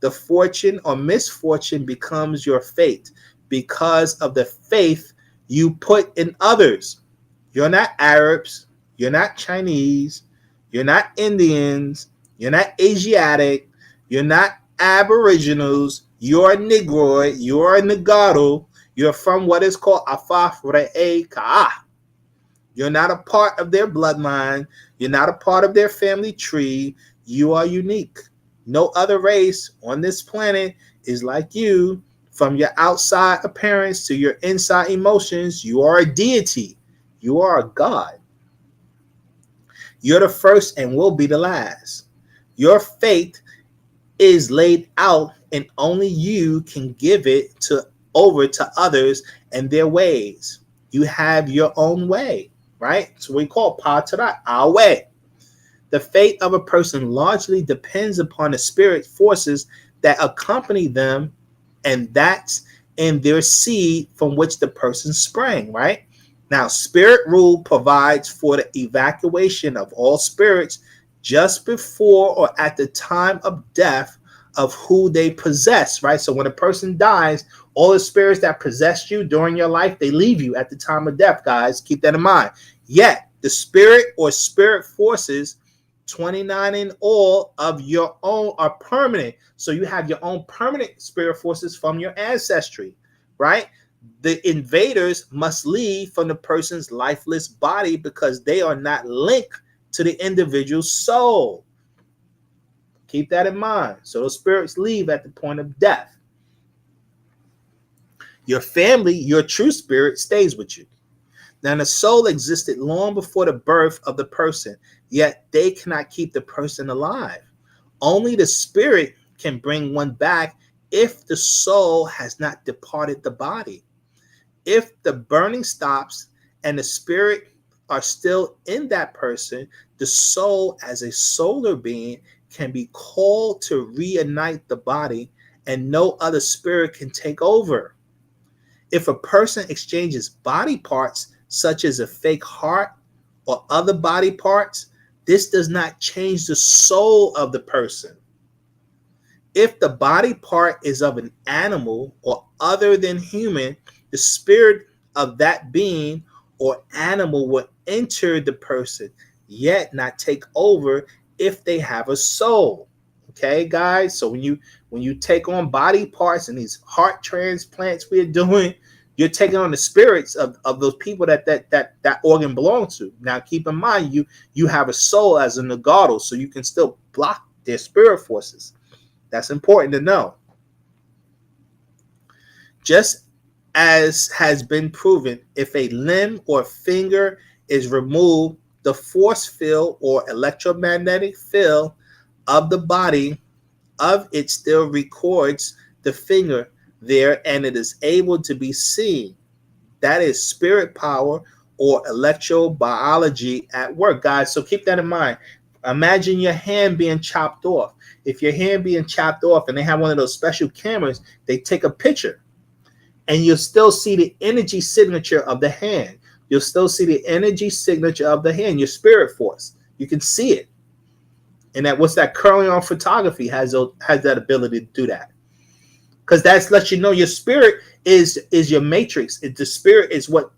The fortune or misfortune becomes your fate because of the faith you put in others. You're not Arabs. You're not Chinese. You're not Indians. You're not Asiatic. You're not Aboriginals. You're a Negroid. You're a Negado. You're from what is called Afaf Re'e Ka'ah. You're not a part of their bloodline. You're not a part of their family tree. You are unique. No other race on this planet is like you. From your outside appearance to your inside emotions, you are a deity. You are a god. You're the first and will be the last. Your fate is laid out, and only you can give it over to others and their ways. You have your own way, right? So we call Taraq, our way. The fate of a person largely depends upon the spirit forces that accompany them, and that's in their seed from which the person sprang, right? Now, spirit rule provides for the evacuation of all spirits just before or at the time of death of who they possess, right? So when a person dies, all the spirits that possessed you during your life, they leave you at the time of death, guys. Keep that in mind. Yet, the spirit or spirit forces, 29 in all of your own, are permanent. So you have your own permanent spirit forces from your ancestry, right? The invaders must leave from the person's lifeless body because they are not linked to the individual's soul. Keep that in mind. So those spirits leave at the point of death. Your family, your true spirit, stays with you. Now, the soul existed long before the birth of the person, yet they cannot keep the person alive. Only the spirit can bring one back if the soul has not departed the body. If the burning stops and the spirit are still in that person, the soul as a solar being can be called to reunite the body, and no other spirit can take over. If a person exchanges body parts, such as a fake heart or other body parts, this does not change the soul of the person. If the body part is of an animal or other than human, the spirit of that being or animal will enter the person, yet not take over if they have a soul. Okay, guys? So when you take on body parts and these heart transplants we're doing, you're taking on the spirits of those people that organ belongs to. Now, keep in mind, you have a soul as a Nagado, so you can still block their spirit forces. That's important to know. Just as has been proven, if a limb or finger is removed, the force field or electromagnetic field of the body of it still records the finger there, and it is able to be seen. That is spirit power or electrobiology at work, guys. So keep that in mind. Imagine your hand being chopped off. If your hand being chopped off and they have one of those special cameras, they take a picture and you'll still see the energy signature of the hand. You'll still see the energy signature of the hand, your spirit force. You can see it. And that what's that curling on photography has that ability to do that. Because that's lets you know your spirit is your matrix. The spirit is what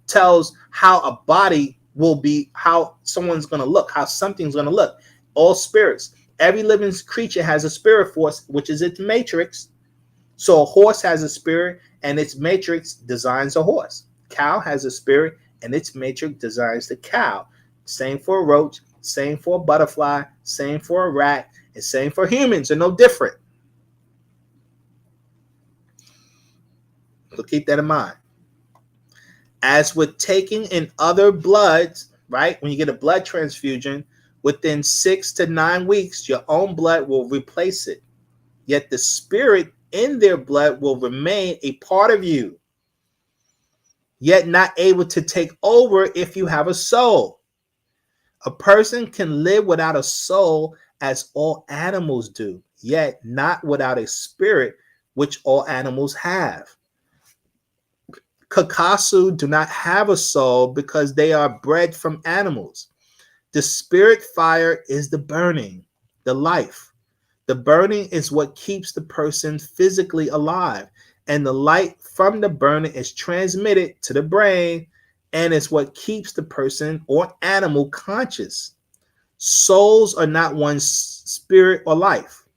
tells how a body will be, how someone's going to look, how something's going to look. All spirits, every living creature has a spirit force, which is its matrix. So a horse has a spirit, and its matrix designs a horse. Cow has a spirit, and its matrix designs the cow. Same for a roach, same for a butterfly, same for a rat, and same for humans. They're no different. So keep that in mind. As with taking in other bloods, right? When you get a blood transfusion, within 6 to 9 weeks, your own blood will replace it. Yet the spirit in their blood will remain a part of you, yet not able to take over if you have a soul. A person can live without a soul as all animals do, yet not without a spirit, which all animals have. Kakasu do not have a soul because they are bred from animals. The spirit fire is the burning, the life. The burning is what keeps the person physically alive, and the light from the burning is transmitted to the brain and is what keeps the person or animal conscious. Souls are not one's spirit or life,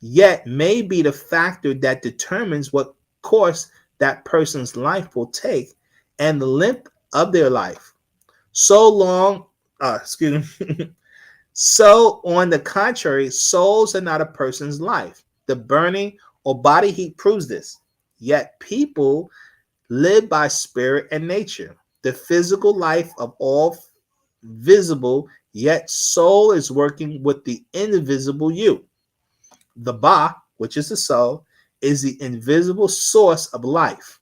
yet may be the factor that determines what course that person's life will take and the length of their life. So long, excuse me. So, on the contrary, souls are not a person's life. The burning or body heat proves this. Yet people live by spirit and nature. The physical life of all visible, yet soul is working with the invisible you. The Ba, which is the soul, is the invisible source of life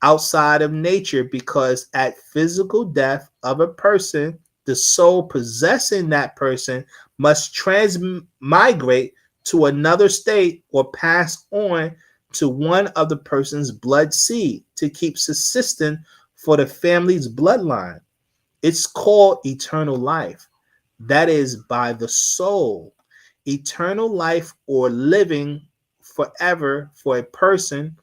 outside of nature, because at physical death of a person, the soul possessing that person must transmigrate to another state or pass on to one of the person's blood seed to keep subsistent for the family's bloodline. It's called eternal life. That is by the soul. Eternal life or living forever for a person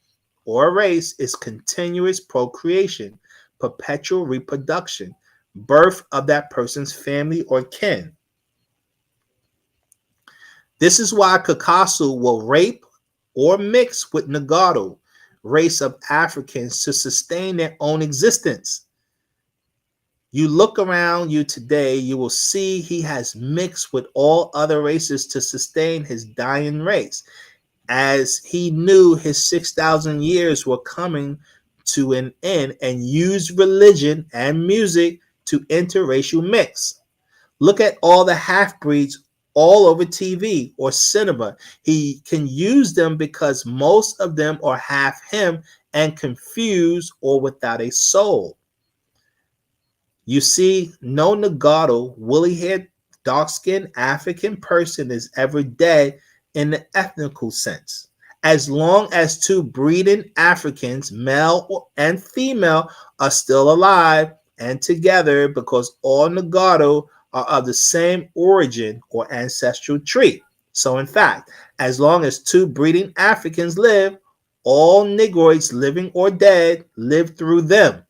or a race is continuous procreation, perpetual reproduction, birth of that person's family or kin. This is why Kakasu will rape or mix with Nagaru, race of Africans, to sustain their own existence. You look around you today, you will see he has mixed with all other races to sustain his dying race, as he knew his 6,000 years were coming to an end, and used religion and music to interracial mix. Look at all the half-breeds all over TV or cinema. He can use them because most of them are half him and confused or without a soul. You see, no Nagato, woolly-haired, dark-skinned African person is ever dead in the ethnical sense. As long as two breeding Africans, male and female, are still alive and together, because all Nagato are of the same origin or ancestral tree. So in fact, as long as two breeding Africans live, all Negroids, living or dead, live through them.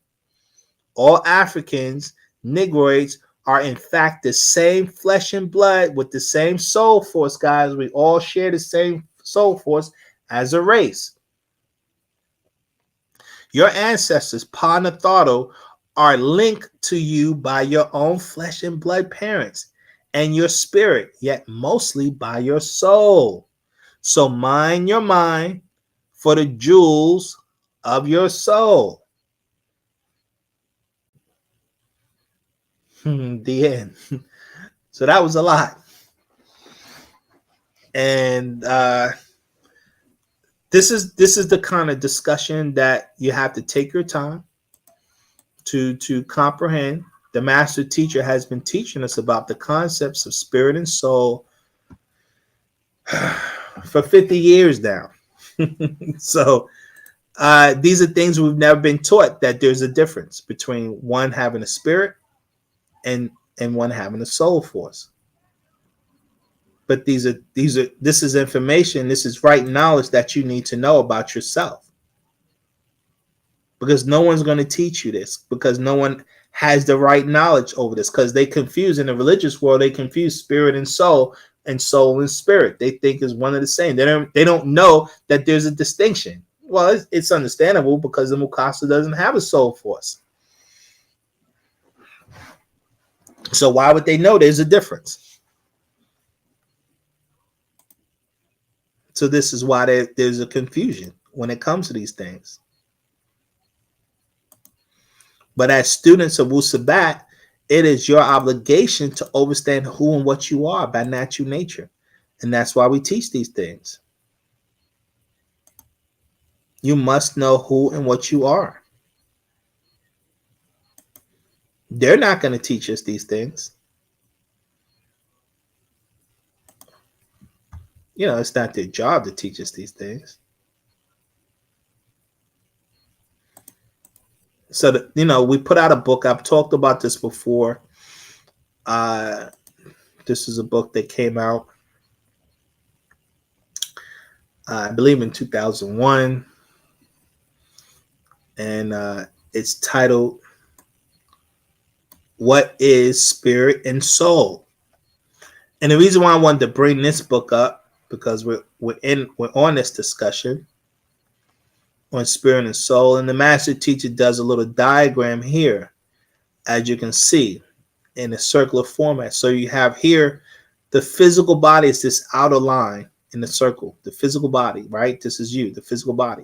All Africans, Negroids, are in fact the same flesh and blood with the same soul force, guys. We all share the same soul force as a race. Your ancestors, Pa Natharu, are linked to you by your own flesh and blood parents and your spirit, yet mostly by your soul. So mind your mind for the jewels of your soul. The end. So that was a lot. And this is the kind of discussion that you have to take your time to comprehend. The master teacher has been teaching us about the concepts of spirit and soul for 50 years now. So these are things we've never been taught, that there's a difference between one having a spirit and one having a soul force. But this is information, this is right knowledge that you need to know about yourself. Because no one's going to teach you this, because no one has the right knowledge over this, because they confuse, in the religious world, they confuse spirit and soul and spirit. They think is one of the same. They don't know that there's a distinction. Well, it's understandable, because the Mukasa doesn't have a soul force. So why would they know there's a difference? So this is why there's a confusion when it comes to these things. But as students of Wu-Sabat, it is your obligation to understand who and what you are by natural nature. And that's why we teach these things. You must know who and what you are. They're not going to teach us these things. You know, it's not their job to teach us these things. So, we put out a book. I've talked about this before. This is a book that came out, I believe, in 2001. And it's titled, What is Spirit and Soul? And the reason why I wanted to bring this book up, because we're on this discussion on spirit and soul, and the master teacher does a little diagram here, as you can see, in a circular format. So you have here the physical body is this outer line in the circle, the physical body, right? This is you, the physical body.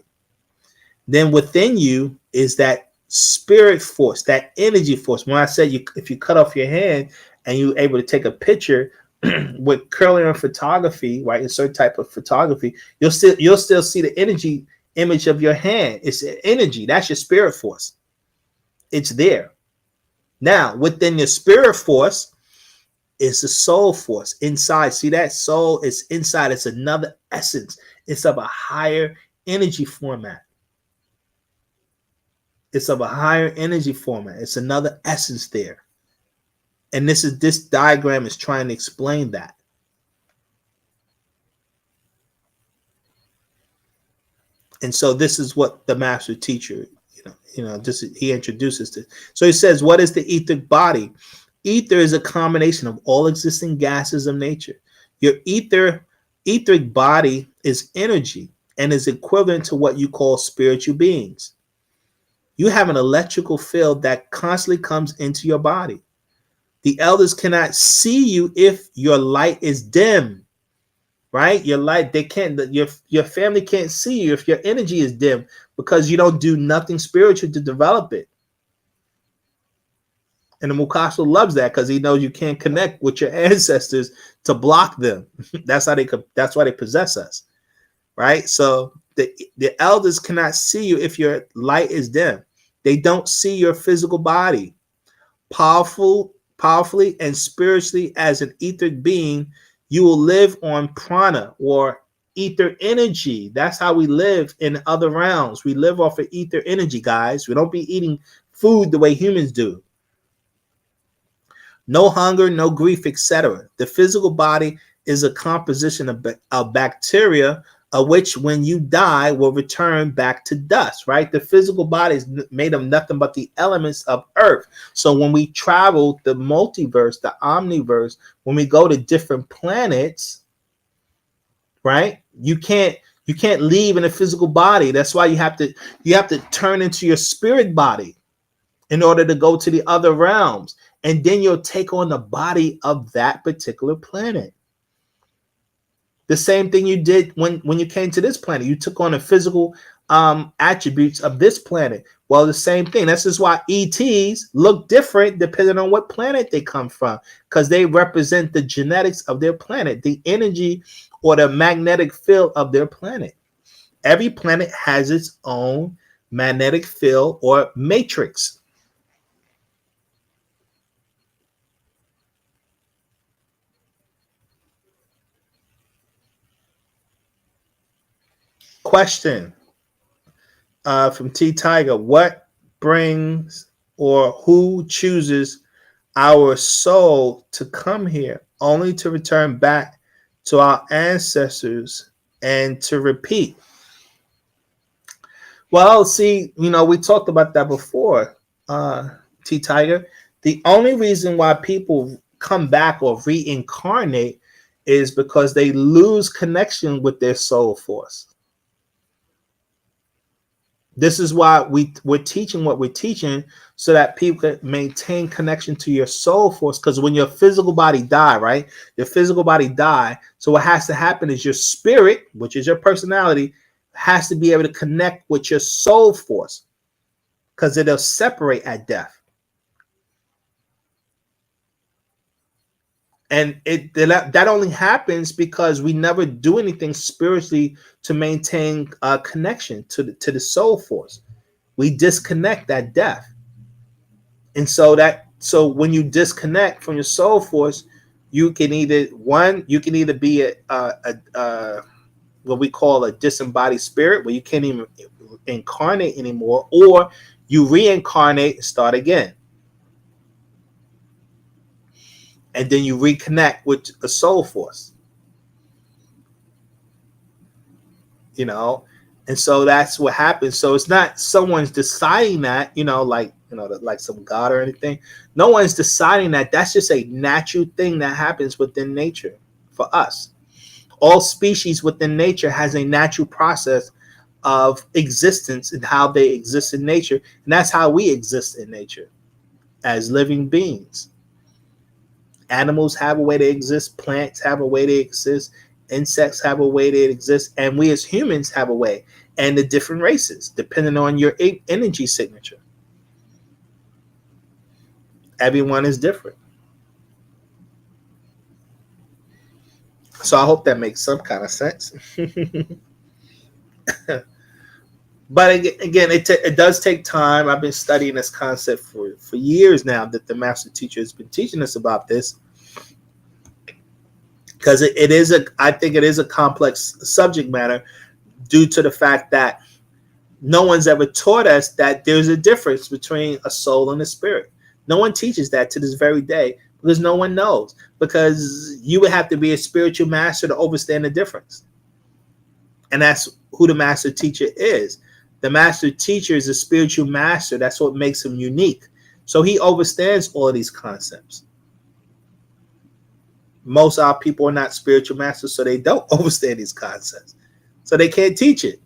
Then within you is that spirit force, that energy force. When I said if you cut off your hand and you're able to take a picture with Curlian photography, right, a certain type of photography, you'll still see the energy image of your hand. It's energy. That's your spirit force. It's there. Now, within your spirit force is the soul force inside. See that soul is inside. It's another essence. It's of a higher energy format. It's of a higher energy format. It's another essence there. And this diagram is trying to explain that. And so this is what the master teacher, he introduces this. So he says, what is the etheric body? Ether is a combination of all existing gases of nature. Your etheric body is energy and is equivalent to what you call spiritual beings. You have an electrical field that constantly comes into your body. The elders cannot see you if your light is dim. Right? Your light, they can't, your family can't see you if your energy is dim, because you don't do nothing spiritual to develop it. And the Mukasa loves that, because he knows you can't connect with your ancestors to block them. That's why they possess us. Right? So the elders cannot see you if your light is dim. They don't see your physical body. Powerfully and spiritually as an etheric being, you will live on prana, or ether energy. That's how we live in other realms. We live off of ether energy, guys. We don't be eating food the way humans do. No hunger, no grief, etc. The physical body is a composition of bacteria, of which when you die will return back to dust, right? The physical body is made of nothing but the elements of earth. So when we travel the multiverse, the omniverse, when we go to different planets, right? You can't leave in a physical body. That's why you have to turn into your spirit body in order to go to the other realms. And then you'll take on the body of that particular planet. The same thing you did when you came to this planet. You took on a physical attributes of this planet. Well, the same thing. This is why ETs look different depending on what planet they come from, because they represent the genetics of their planet, the energy or the magnetic field of their planet. Every planet has its own magnetic field or matrix. Question from T Tiger: what brings or who chooses our soul to come here only to return back to our ancestors and to repeat? Well, see, we talked about that before, T Tiger. The only reason why people come back or reincarnate is because they lose connection with their soul force. This is why we're teaching what we're teaching, so that people can maintain connection to your soul force. Because when your physical body die, right? Your physical body die. So what has to happen is your spirit, which is your personality, has to be able to connect with your soul force, because it'll separate at death. And that only happens because we never do anything spiritually to maintain a connection to the soul force. We disconnect at death. And so when you disconnect from your soul force, you can either be a what we call a disembodied spirit, where you can't even incarnate anymore, or you reincarnate and start again. And then you reconnect with a soul force. And so that's what happens. So it's not someone's deciding that, like some God or anything. No one's deciding that. That's just a natural thing that happens within nature for us. All species within nature has a natural process of existence and how they exist in nature. And that's how we exist in nature as living beings. Animals have a way they exist. Plants have a way they exist. Insects have a way they exist. And we as humans have a way. And the different races, depending on your energy signature. Everyone is different. So I hope that makes some kind of sense. But again, it does take time. I've been studying this concept for years now, that the master teacher has been teaching us about this, because I think it is a complex subject matter, due to the fact that no one's ever taught us that there's a difference between a soul and a spirit. No one teaches that to this very day, because no one knows, because you would have to be a spiritual master to understand the difference. And that's who the master teacher is. The master teacher is a spiritual master. That's what makes him unique. So he understands all of these concepts. Most of our people are not spiritual masters, so they don't understand these concepts. So they can't teach it.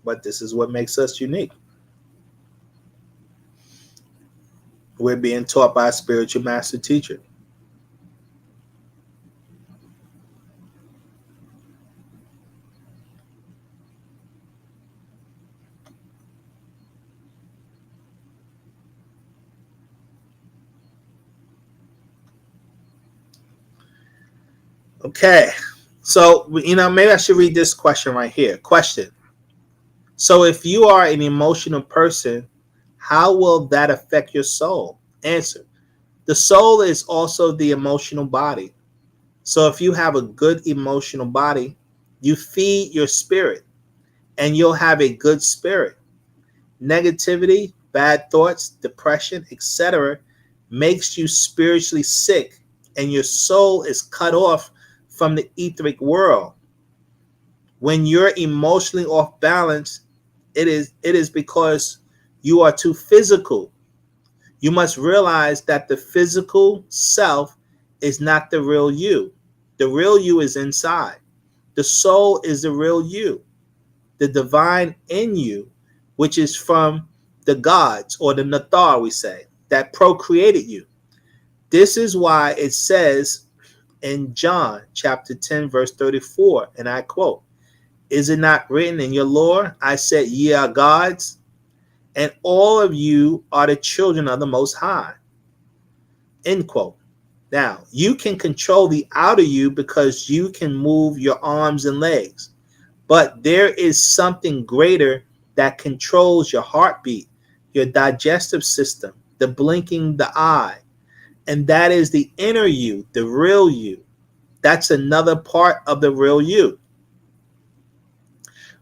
But this is what makes us unique. We're being taught by a spiritual master teacher. Okay. So, maybe I should read this question right here. Question. So if you are an emotional person, how will that affect your soul? Answer. The soul is also the emotional body. So if you have a good emotional body, you feed your spirit, and you'll have a good spirit. Negativity, bad thoughts, depression, etc. makes you spiritually sick, and your soul is cut off from the etheric world. When you're emotionally off balance, it is because you are too physical. You must realize that the physical self is not the real you. The real you is inside. The soul is the real you, the divine in you, which is from the gods, or the Nathar, we say, that procreated you. This is why it says in John chapter 10, verse 34, and I quote, "Is it not written in your law, I said ye are gods, and all of you are the children of the Most High?" End quote. Now, you can control the outer you because you can move your arms and legs. But there is something greater that controls your heartbeat, your digestive system, the blinking the eye. And that is the inner you, the real you. That's another part of the real you.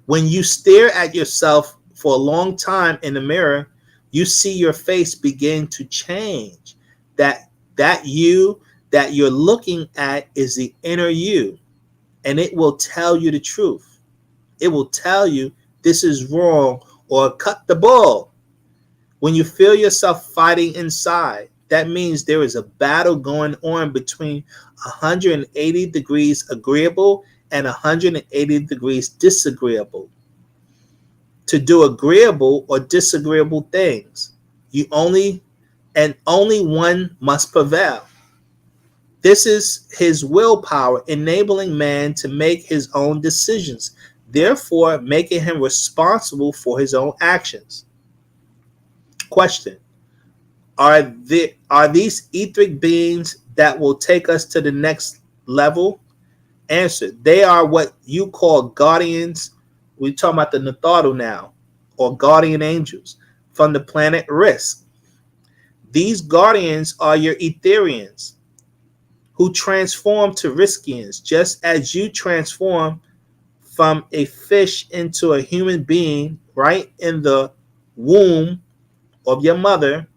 When you stare at yourself for a long time in the mirror, you see your face begin to change. That you that you're looking at is the inner you, and it will tell you the truth. It will tell you this is wrong or cut the bull. When you feel yourself fighting inside, that means there is a battle going on between 180 degrees agreeable and 180 degrees disagreeable. To do agreeable or disagreeable things, only one must prevail. This is his willpower enabling man to make his own decisions, therefore making him responsible for his own actions. Question: Are these etheric beings that will take us to the next level? Answer: They are what you call guardians. We're talking about the Natharu now, or guardian angels from the planet Risk. These guardians are your Etherians who transform to Riskians, just as you transform from a fish into a human being right in the womb of your mother.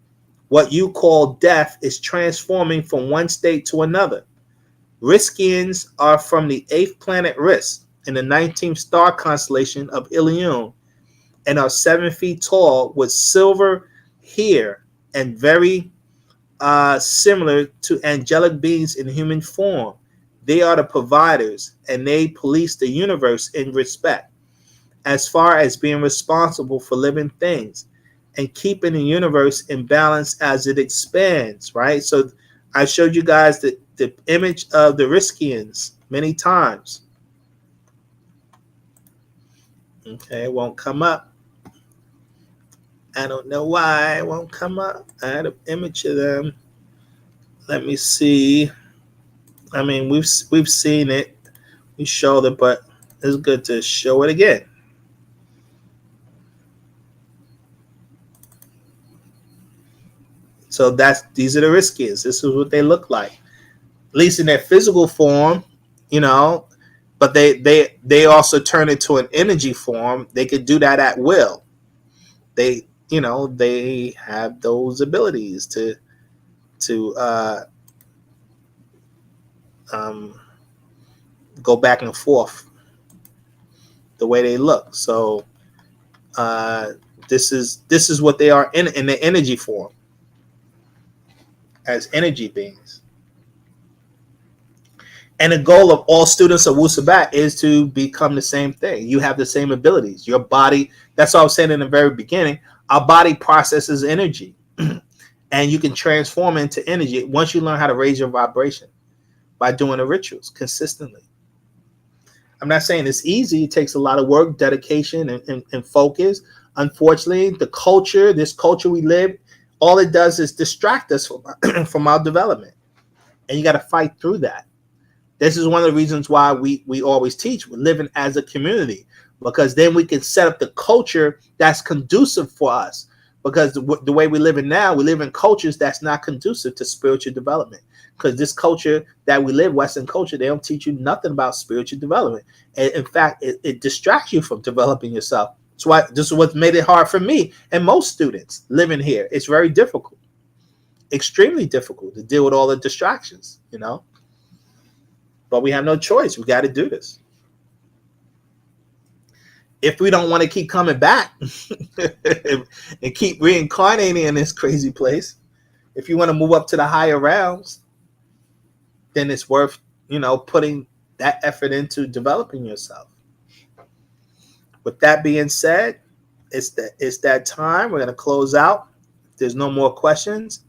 What you call death is transforming from one state to another. Riskians are from the 8th planet Risk in the 19th star constellation of Ilion and are 7 feet tall with silver hair and very similar to angelic beings in human form. They are the providers and they police the universe in respect, as far as being responsible for living things and keeping the universe in balance as it expands, right? So I showed you guys the image of the Riskians many times. Okay, it won't come up. I don't know why it won't come up. I had an image of them. Let me see. I mean, we've seen it. We showed it, but it's good to show it again. So these are the Riskians. This is what they look like, at least in their physical form, you know. But they also turn into an energy form. They could do that at will. They have those abilities to go back and forth the way they look. So this is what they are in the energy form, as energy beings. And the goal of all students of Wu-Sabat is to become the same thing. You have the same abilities. Your body, that's what I was saying in the very beginning, our body processes energy and you can transform into energy once you learn how to raise your vibration by doing the rituals consistently. I'm not saying it's easy. It takes a lot of work, dedication, and focus. Unfortunately, this culture we live, all it does is distract us from our development. And you got to fight through that. This is one of the reasons why we always teach we're living as a community, because then we can set up the culture that's conducive for us. Because the way we live in now, we live in cultures that's not conducive to spiritual development. Because this culture that we live, Western culture, they don't teach you nothing about spiritual development. And in fact, it distracts you from developing yourself. That's why this is what made it hard for me and most students living here. It's very difficult, extremely difficult to deal with all the distractions, you know. But we have no choice. We got to do this. If we don't want to keep coming back and keep reincarnating in this crazy place, if you want to move up to the higher realms, then it's worth, putting that effort into developing yourself. With that being said, it's that time. We're going to close out. If there's no more questions.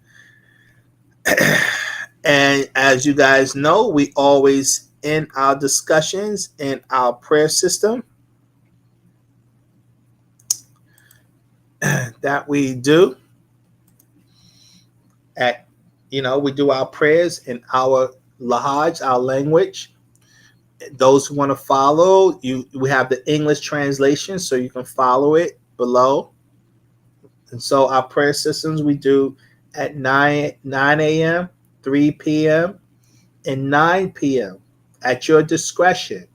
And as you guys know, we always end our discussions in our prayer system that we do at, we do our prayers in our lahaj, our language. Those who want to follow, we have the English translation, so you can follow it below. And so our prayer systems we do at 9 a.m., 3 p.m., and 9 p.m. at your discretion.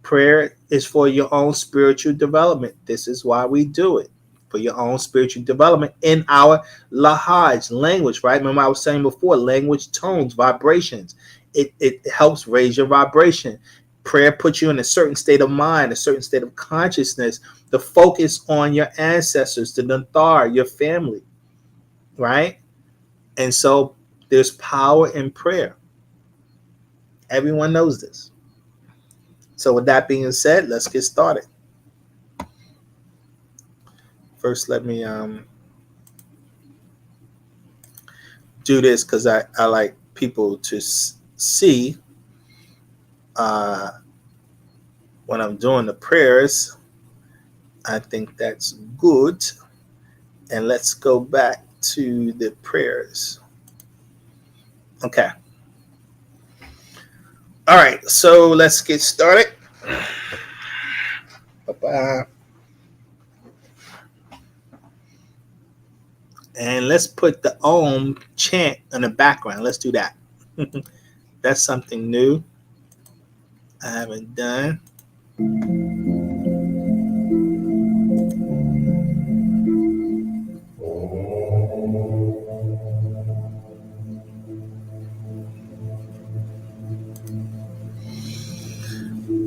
Prayer is for your own spiritual development. This is why we do it, for your own spiritual development in our lahaj language, right? Remember I was saying before, language, tones, vibrations. It helps raise your vibration. Prayer puts you in a certain state of mind, a certain state of consciousness, to focus on your ancestors, the Nathar, your family, right? And so there's power in prayer. Everyone knows this. So with that being said, let's get started. First, let me do this because I like people to see when I'm doing the prayers. I think that's good. And let's go back to the prayers. Okay. All right, so let's get started. Bye-bye. And let's put the Om chant in the background. Let's do that. That's something new I haven't done.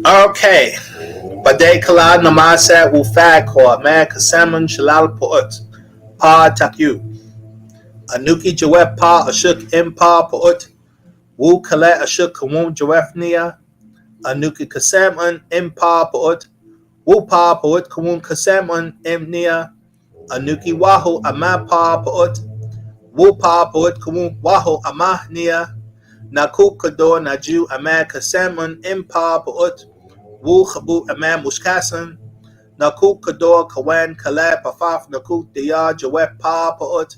Okay. Badai Kala Namasa Wufag Kor Man Kasaman Shalal Put Pa Takyu Anuki Jawef Pa Ashuk Impa Put Wu Kala Ashuk Kawun Jawefnia Anuki Kasaman Impa Put Wu Pa Put Kawun Kasaman Imnia Anuki Wahu Amapa Put Wu Pa Put Kawun Wahu Amahnia Naku Kador Naju Amad Kasaman Impa Put Wu Khabu Amad Muskasan Nakuk Kador Kawan Kalab Pafaf Nakuk Daya Jawep Pa Paut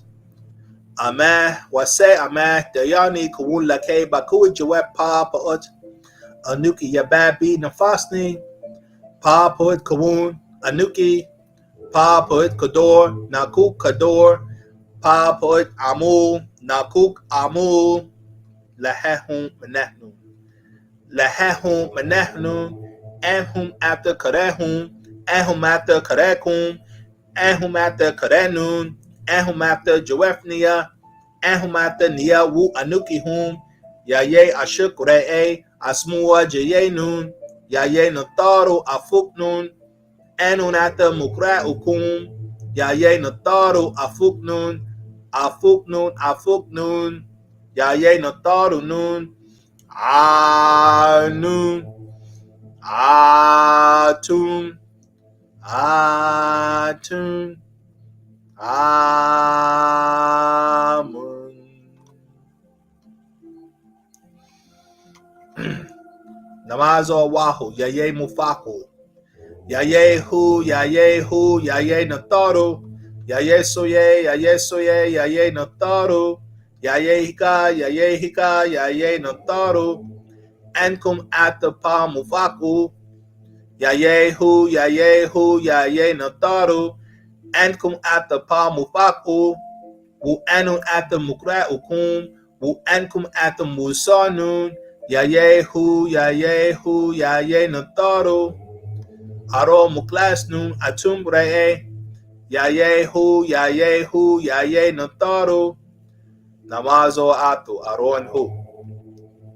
Amah Wase Amah Dayani Kawun Lake Baku Jawep Pa Paut Anuki Yababi Nafasni Pa Paut Kawun Anuki Pa Paut Kador Nakuk Kador Pa Paut Amul Nakuk Amul Lahahum Manahnu Lahahum Manahnu Anhum after Karahum Ahum after Karakum, Ahum after Karanun, Ahum after Joefnia, Ahum after Nia Wu Anukihum, Yaye Ashuk Re'e, Asmua Jayenun, Yaye Nataru Afuknun, Anun after Mukra Ukum, Yaye Nataru Afuknun, Afuknun, Afuknun, Yaye Nataru Nun, Anun, Atun, Atun, Amun. Namazo Wahu, Yaye Mufaku, Yaye Hu, Yaye Hu, Yaye Nataru, Yaye Soye, Yaye Soye, Yaye Nataru, Yaye Hika, Yaye Hika, Yaye Nataru, Ankum Atapa Mufaku, Yayehu, Yayehu, Yaye Nataru, Ankum at the Pa Mufaku, Wu Anu at the Mukra Ukum, Wu Ankum at the Musanun, Yayehu, Yayehu, Yaye Nataru, Aro Muklasnun Atum Ree, Yayehu, Yayehu, Yaye Nataru, Namazo Atu, Aron Hu,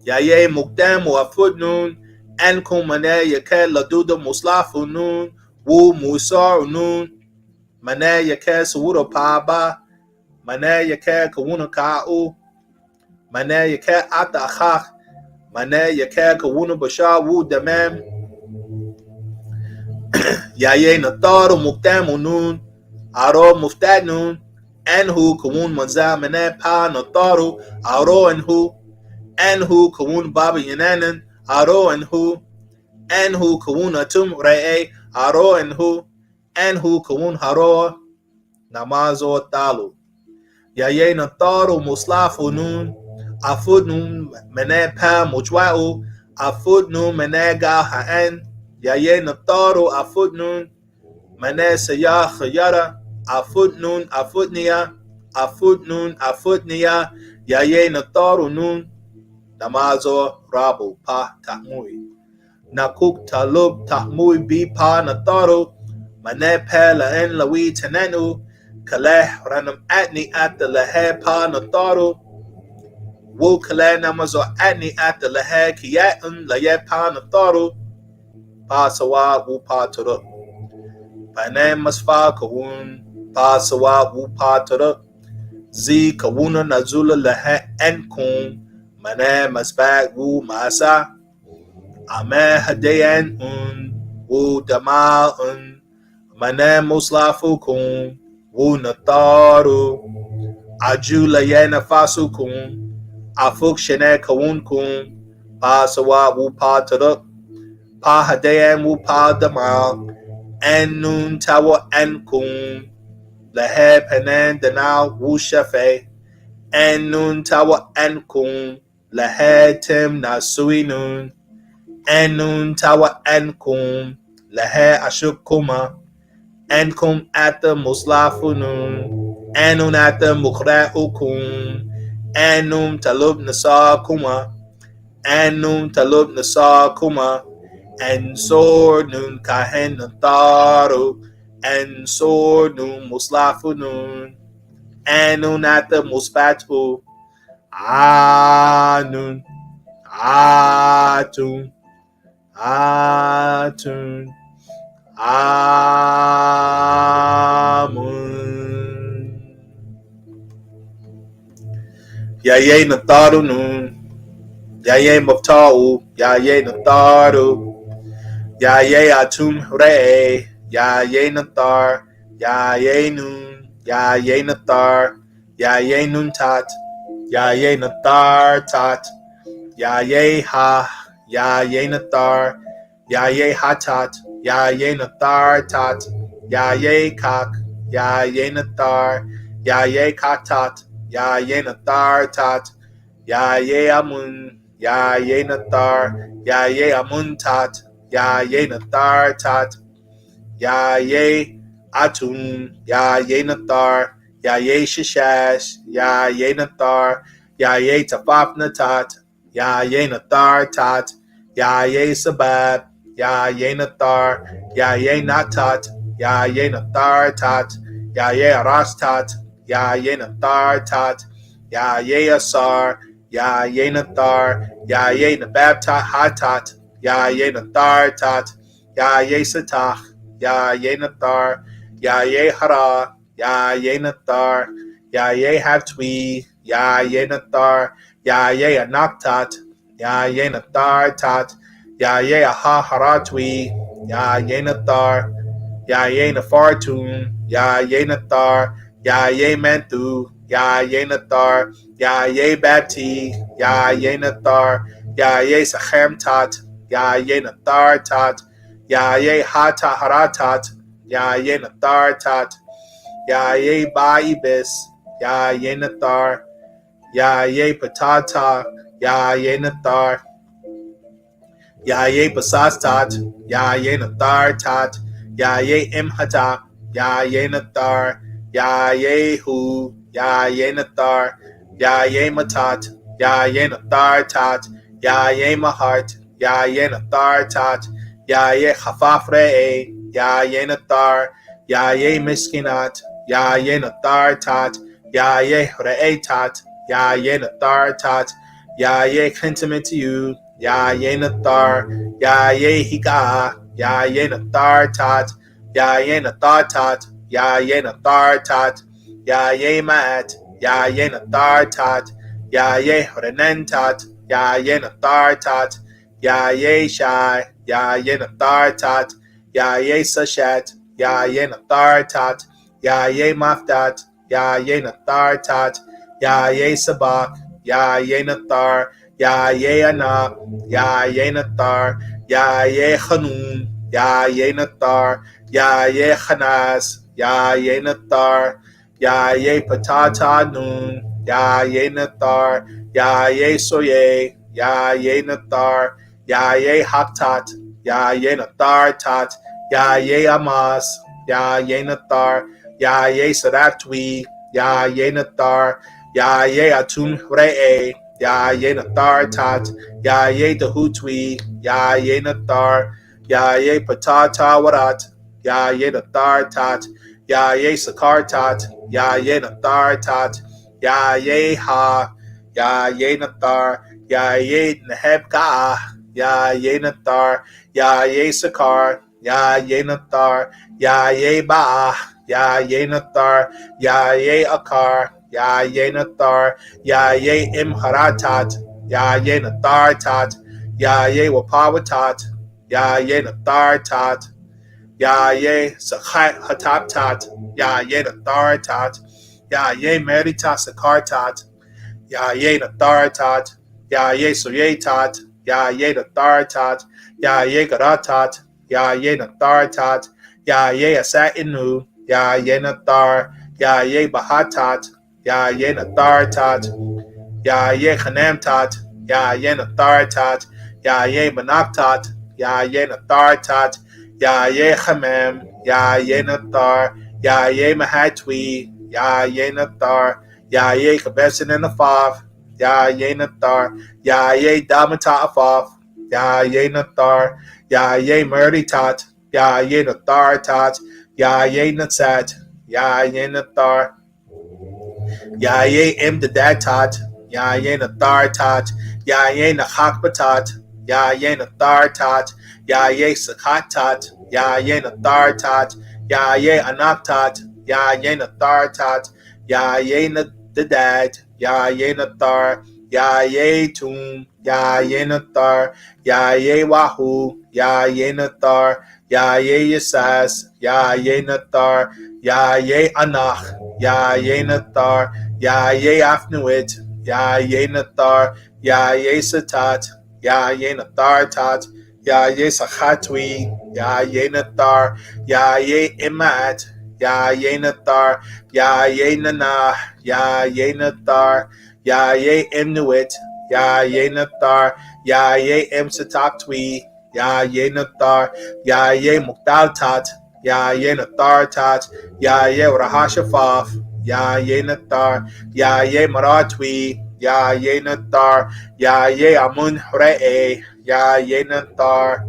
Yaye Mukdam Wafudnun, Ankum Mane Yake Laduda Muslafunun, Wu Musarunun, Mane Yake Sawura Paba, Mane Yake Kawuna Ka'u, Mane Yake Ata Akhak, Mane Yake Kawuna Bashar Wu Damam, Yaye Nataru Mukdamunun, Aro Muftadnun, Anhu Kawun Manza Mane Pa Nataru, Aro Anhu, Anhu kawun baba yananan aro anhu kawun atum re'e aro anhu kawun haro namazo talu yaye na taro muslafu nun afud nun mene pa mujwa'u afud nun mene ga ha'an yaye na taro afud nun mene saya khayara afud nun afudniya yaye na taro nun namazo rabu pa tahmui nakuk talub tahmui bi pa na taro mane pa la en lawi tanenu kaleh ranam atni at the lahe pa na taro wu kaleh namazo atni at the lahe kiyatun laye pa na taro pa sawa wu pa taro pane masfa kawun pa sawa wu pa taro zi kawuna nazula lahe enkun mane masbag wu masa ame hadayan wu dama mane muslafu kun wu nataru ajula yana fasu kun afuk shene kawun kun pa sawa wu pa tada pa hadayan wu pa dama en tawa en kun lahe penen dana wu shafe en tawa en kun lahe tem na sui nun en tawa en kun lahe ashuk kuma enkum ata muslafunun enun ata mukra'ukum enum talub nasa kuma enum talub nasa kuma en sornun kahen taru en sornun muslafunun enun ata musbatu anun atun Amun. Yaye nataru nun. Yaye muftau. Yaye nataru. Yaye atum re. Yaye natar. Yaye nun. Yaye natar. Yaye nun tat. Yaye natar tat. Yaye ha. Yaye natar. Yaye hatat. Yaye natar tat, yaye kak, yaye natar, yaye katat, yaye natar tat, yaye amun, yaye natar, yaye amun tat, yaye natar tat, yaye atun, yaye natar, yaye shishash, yaye natar, yaye tafaf natat, yaye natar tat, yaye sabab, yaye natar, yaye natat, yaye natar tat, yaye arastat, yaye natar tat, yaye asar, yaye natar, yaye nababtat hatat, yaye natar tat, yaye satach, yaye natar, yaye hara, yaye natar, yaye hatwi, yaye natar, yaye anaktat, yaye natar tat, yaye aha haratwi, yaye natar, yaye nafartun, yaye natar, yaye mentu, yaye natar, yaye bati, yaye natar, yaye sachem tat, yaye natar tat, yaye hata haratat, yaye natar tat, yaye baibis, yaye natar, yaye patata, yaye natar, yaye basastat, yaye natar tat, yaye imhata, yaye natar, yaye hu, yaye natar, yaye matat, yaye natar tat, yaye mahart, yaye natar tat, yaye khafafre, yaye natar, yaye miskinat, yaye natar tat, yaye hre tat, yaye natar tat, yaye intimate to you, yaye natar, yaye hika, yaye natar tat, yaye natar tat, yaye natar tat, yaye mat, yaye natar tat, yaye hrenan tat, yaye natar tat, yaye shai, yaye natar tat, yaye sashat, yaye natar tat, yaye maftat, yaye natar tat, yaye sabak, yaye natar, Ya Ye Anak, Ya Ye Nathar, Ya Ye Hanun, Ya Ye Nathar, Ya Ye Hanas, Ya Ye Nathar, Ya Ye Patata Nun, Ya Ye Nathar, Ya Ye Soye, Ya Ye Nathar, Ya Ye Haktat, Ya Ye Nathar Tat, Ya Ye Amas, Ya Ye Nathar, Ya Ye Saratwi, Ya Ye Nathar, Ya Ye Atun Re'e, Ya Ye Nathar Tat, Ya Ye Dahutwi, Ya Ye Nathar, Ya Ye Patata Warat, Ya Ye Nathar Tat, Ya Ye Sakar Tat, Ya Ye Nathar Tat, Ya Ye Ha, Ya Ye Nathar, Ya Ye Neheb Ka'ah, Ya Ye Nathar, Ya Ye Sakar, Ya Ye Nathar, Ya Ye Ba'ah, Ya Ye Nathar, Ya Ye Akar, Ya Ye Nathar, Ya Ye Imharatat, Ya Ye Nathar Tat, Ya Ye Wapawatat, Ya Ye Nathar Tat, Ya Ye Sakhat Hatat Tat, Ya Ye Nathar Tat, Ya Ye Merita Sakar Tat, Ya Ye Nathar Tat, Ya Ye Soye Tat, Ya Ye Nathar Tat, Ya Ye Garatat, Ya Ye Nathar Tat, Ya Ye Asat Inu, Ya Ye Nathar, Ya Ye Bahatat, Ya Ye Nathar Tat, Ya Ye Chanam Tat, Ya Ye Nathar Tat, Ya Ye Manaktat, Ya Ye Nathar Tat, Ya Ye Chamem, Ya Ye Nathar, Ya Ye Mahatwi, Ya Ye Nathar, Ya Ye Kabesin and Afaf, Ya Ye Nathar, Ya Ye Damata Afaf, Ya Ye Nathar, Ya Ye Murdi Tat, Ya Ye Nathar Tat, Ya Ye Natsat, Ya Ye Nathar, Ya Ye Imdadad Tat, Ya Ye Nathar Tat, Ya Ye Nachak Tat, Ya Ye Nathar Tat, Ya Ye Sakat Tat, Ya Ye Nathar Tat, Ya Ye Anak Tat, Ya Ye Nathar Tat, Ya Ye Nadad, Ya Ye Nathar, Ya Ye Tum, Ya Ye Nathar, Ya Ye Wahu, Ya Ye Nathar, Ya Ye Yasas, Ya Ye Nathar, Ya Ye Anach, Ya Ye Nathar, Ya Ye Afnuit, Ya Ye Nathar, Ya Ye Satat, Ya Ye Nathar Tat, Ya Ye Sachatwi, Ya Ye Nathar, Ya Ye Imat, Ya Ye Nathar, Ya Ye Nanah, Ya Ye Nathar, Ya Ye Imnuit, Ya Ye Nathar, Ya Ye Imsatatwi, Ya Ye Nathar, Ya Ye Mukdal Tat, Ya Ye Nathar Tat, Ya Ye Rahashafaf, Ya Ye Nathar, Ya Ye Maratwi, Ya Ye Nathar, Ya Ye Amun Re'e, Ya Ye Nathar,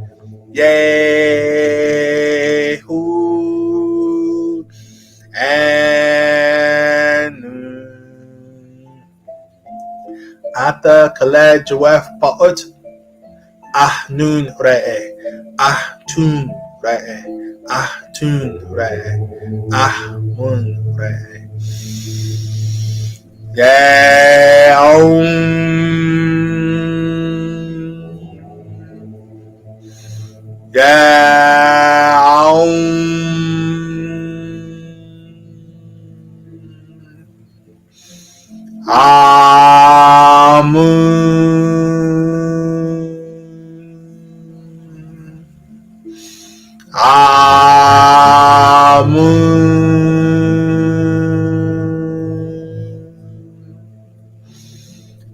Yehu, and Ata Kaled Jawef Pa'ut, Nun Re'e, Tun Re'e, Tun Re'e, Mun Re'e. Yaum. Yaum. Amun. Amun.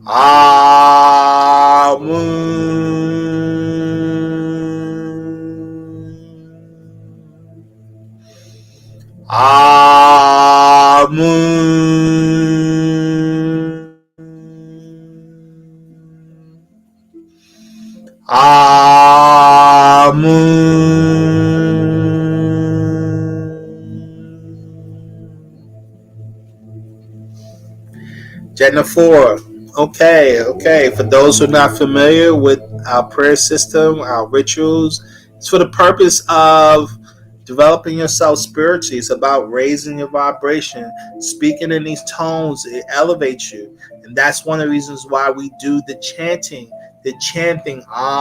Amun. Amun. Jennifer. Okay. For those who are not familiar with our prayer system, our rituals, it's for the purpose of developing yourself spiritually. It's about raising your vibration. Speaking in these tones, it elevates you. And that's one of the reasons why we do the chanting. The chanting, Amun.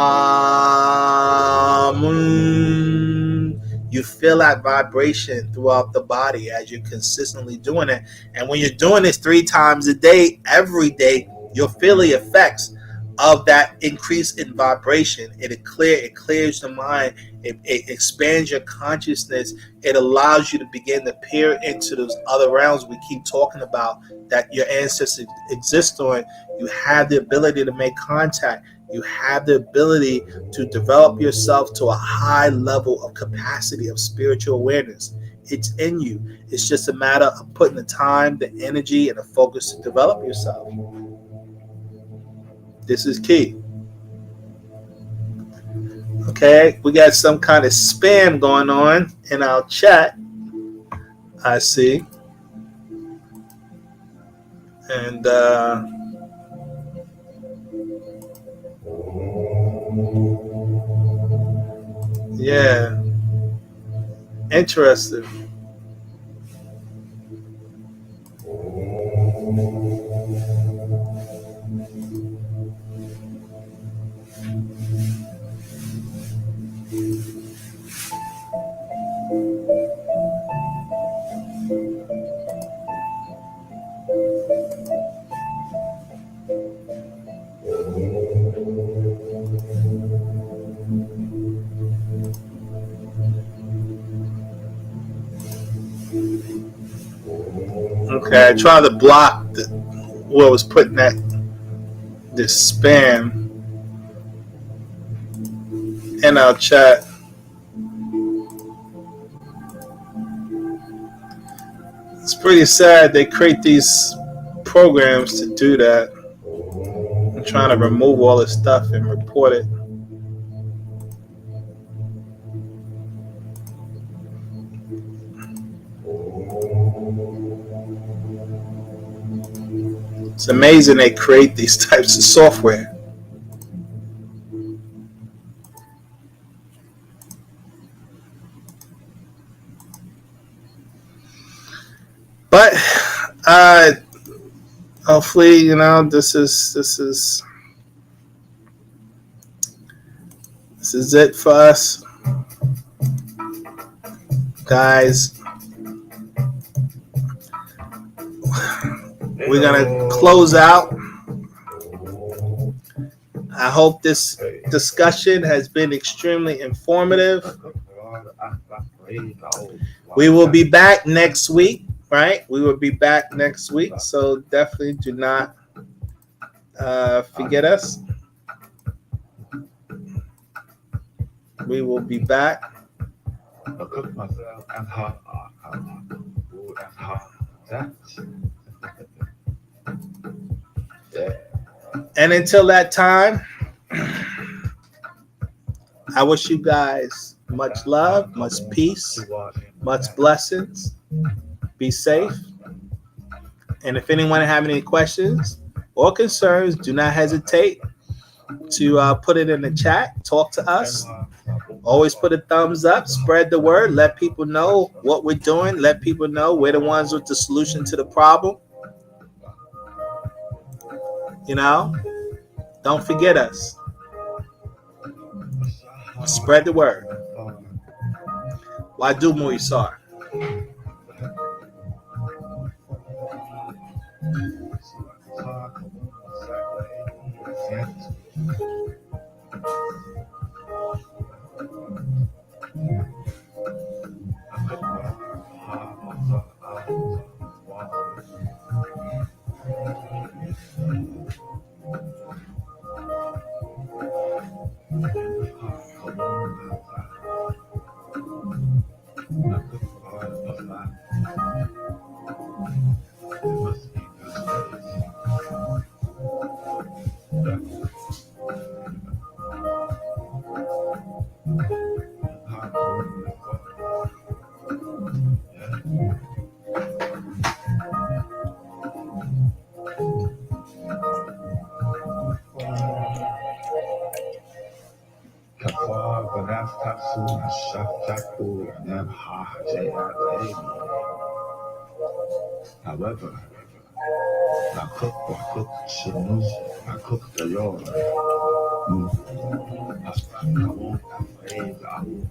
You feel that vibration throughout the body as you're consistently doing it. And when you're doing this 3 times a day, every day, you'll feel the effects of that increase in vibration. It clears the mind. It expands your consciousness. It allows you to begin to peer into those other realms we keep talking about that your ancestors exist on. You have the ability to make contact. You have the ability to develop yourself to a high level of capacity of spiritual awareness. It's in you. It's just a matter of putting the time, the energy, and the focus to develop yourself. This is key. Okay, we got some kind of spam going on in our chat, I see. And yeah, interesting. Okay, I tried to block what was putting that this spam in our chat. It's pretty sad they create these programs to do that. I'm trying to remove all this stuff and report it. It's amazing they create these types of software. But hopefully, you know, this is it for us, guys. We're gonna close out. I hope this discussion has been extremely informative. We will be back next week, right? We will be back next week, so definitely do not forget us. We will be back. And until that time, I wish you guys much love, much peace, much blessings. Be safe. And if anyone have any questions or concerns, do not hesitate to put it in the chat. Talk to us. Always put a thumbs up. Spread the word. Let people know what we're doing. Let people know we're the ones with the solution to the problem. You know, don't forget us. Spread the word. Why do Muisar? However, I cook Shinus, I cook the Lord. I won't afraid, I will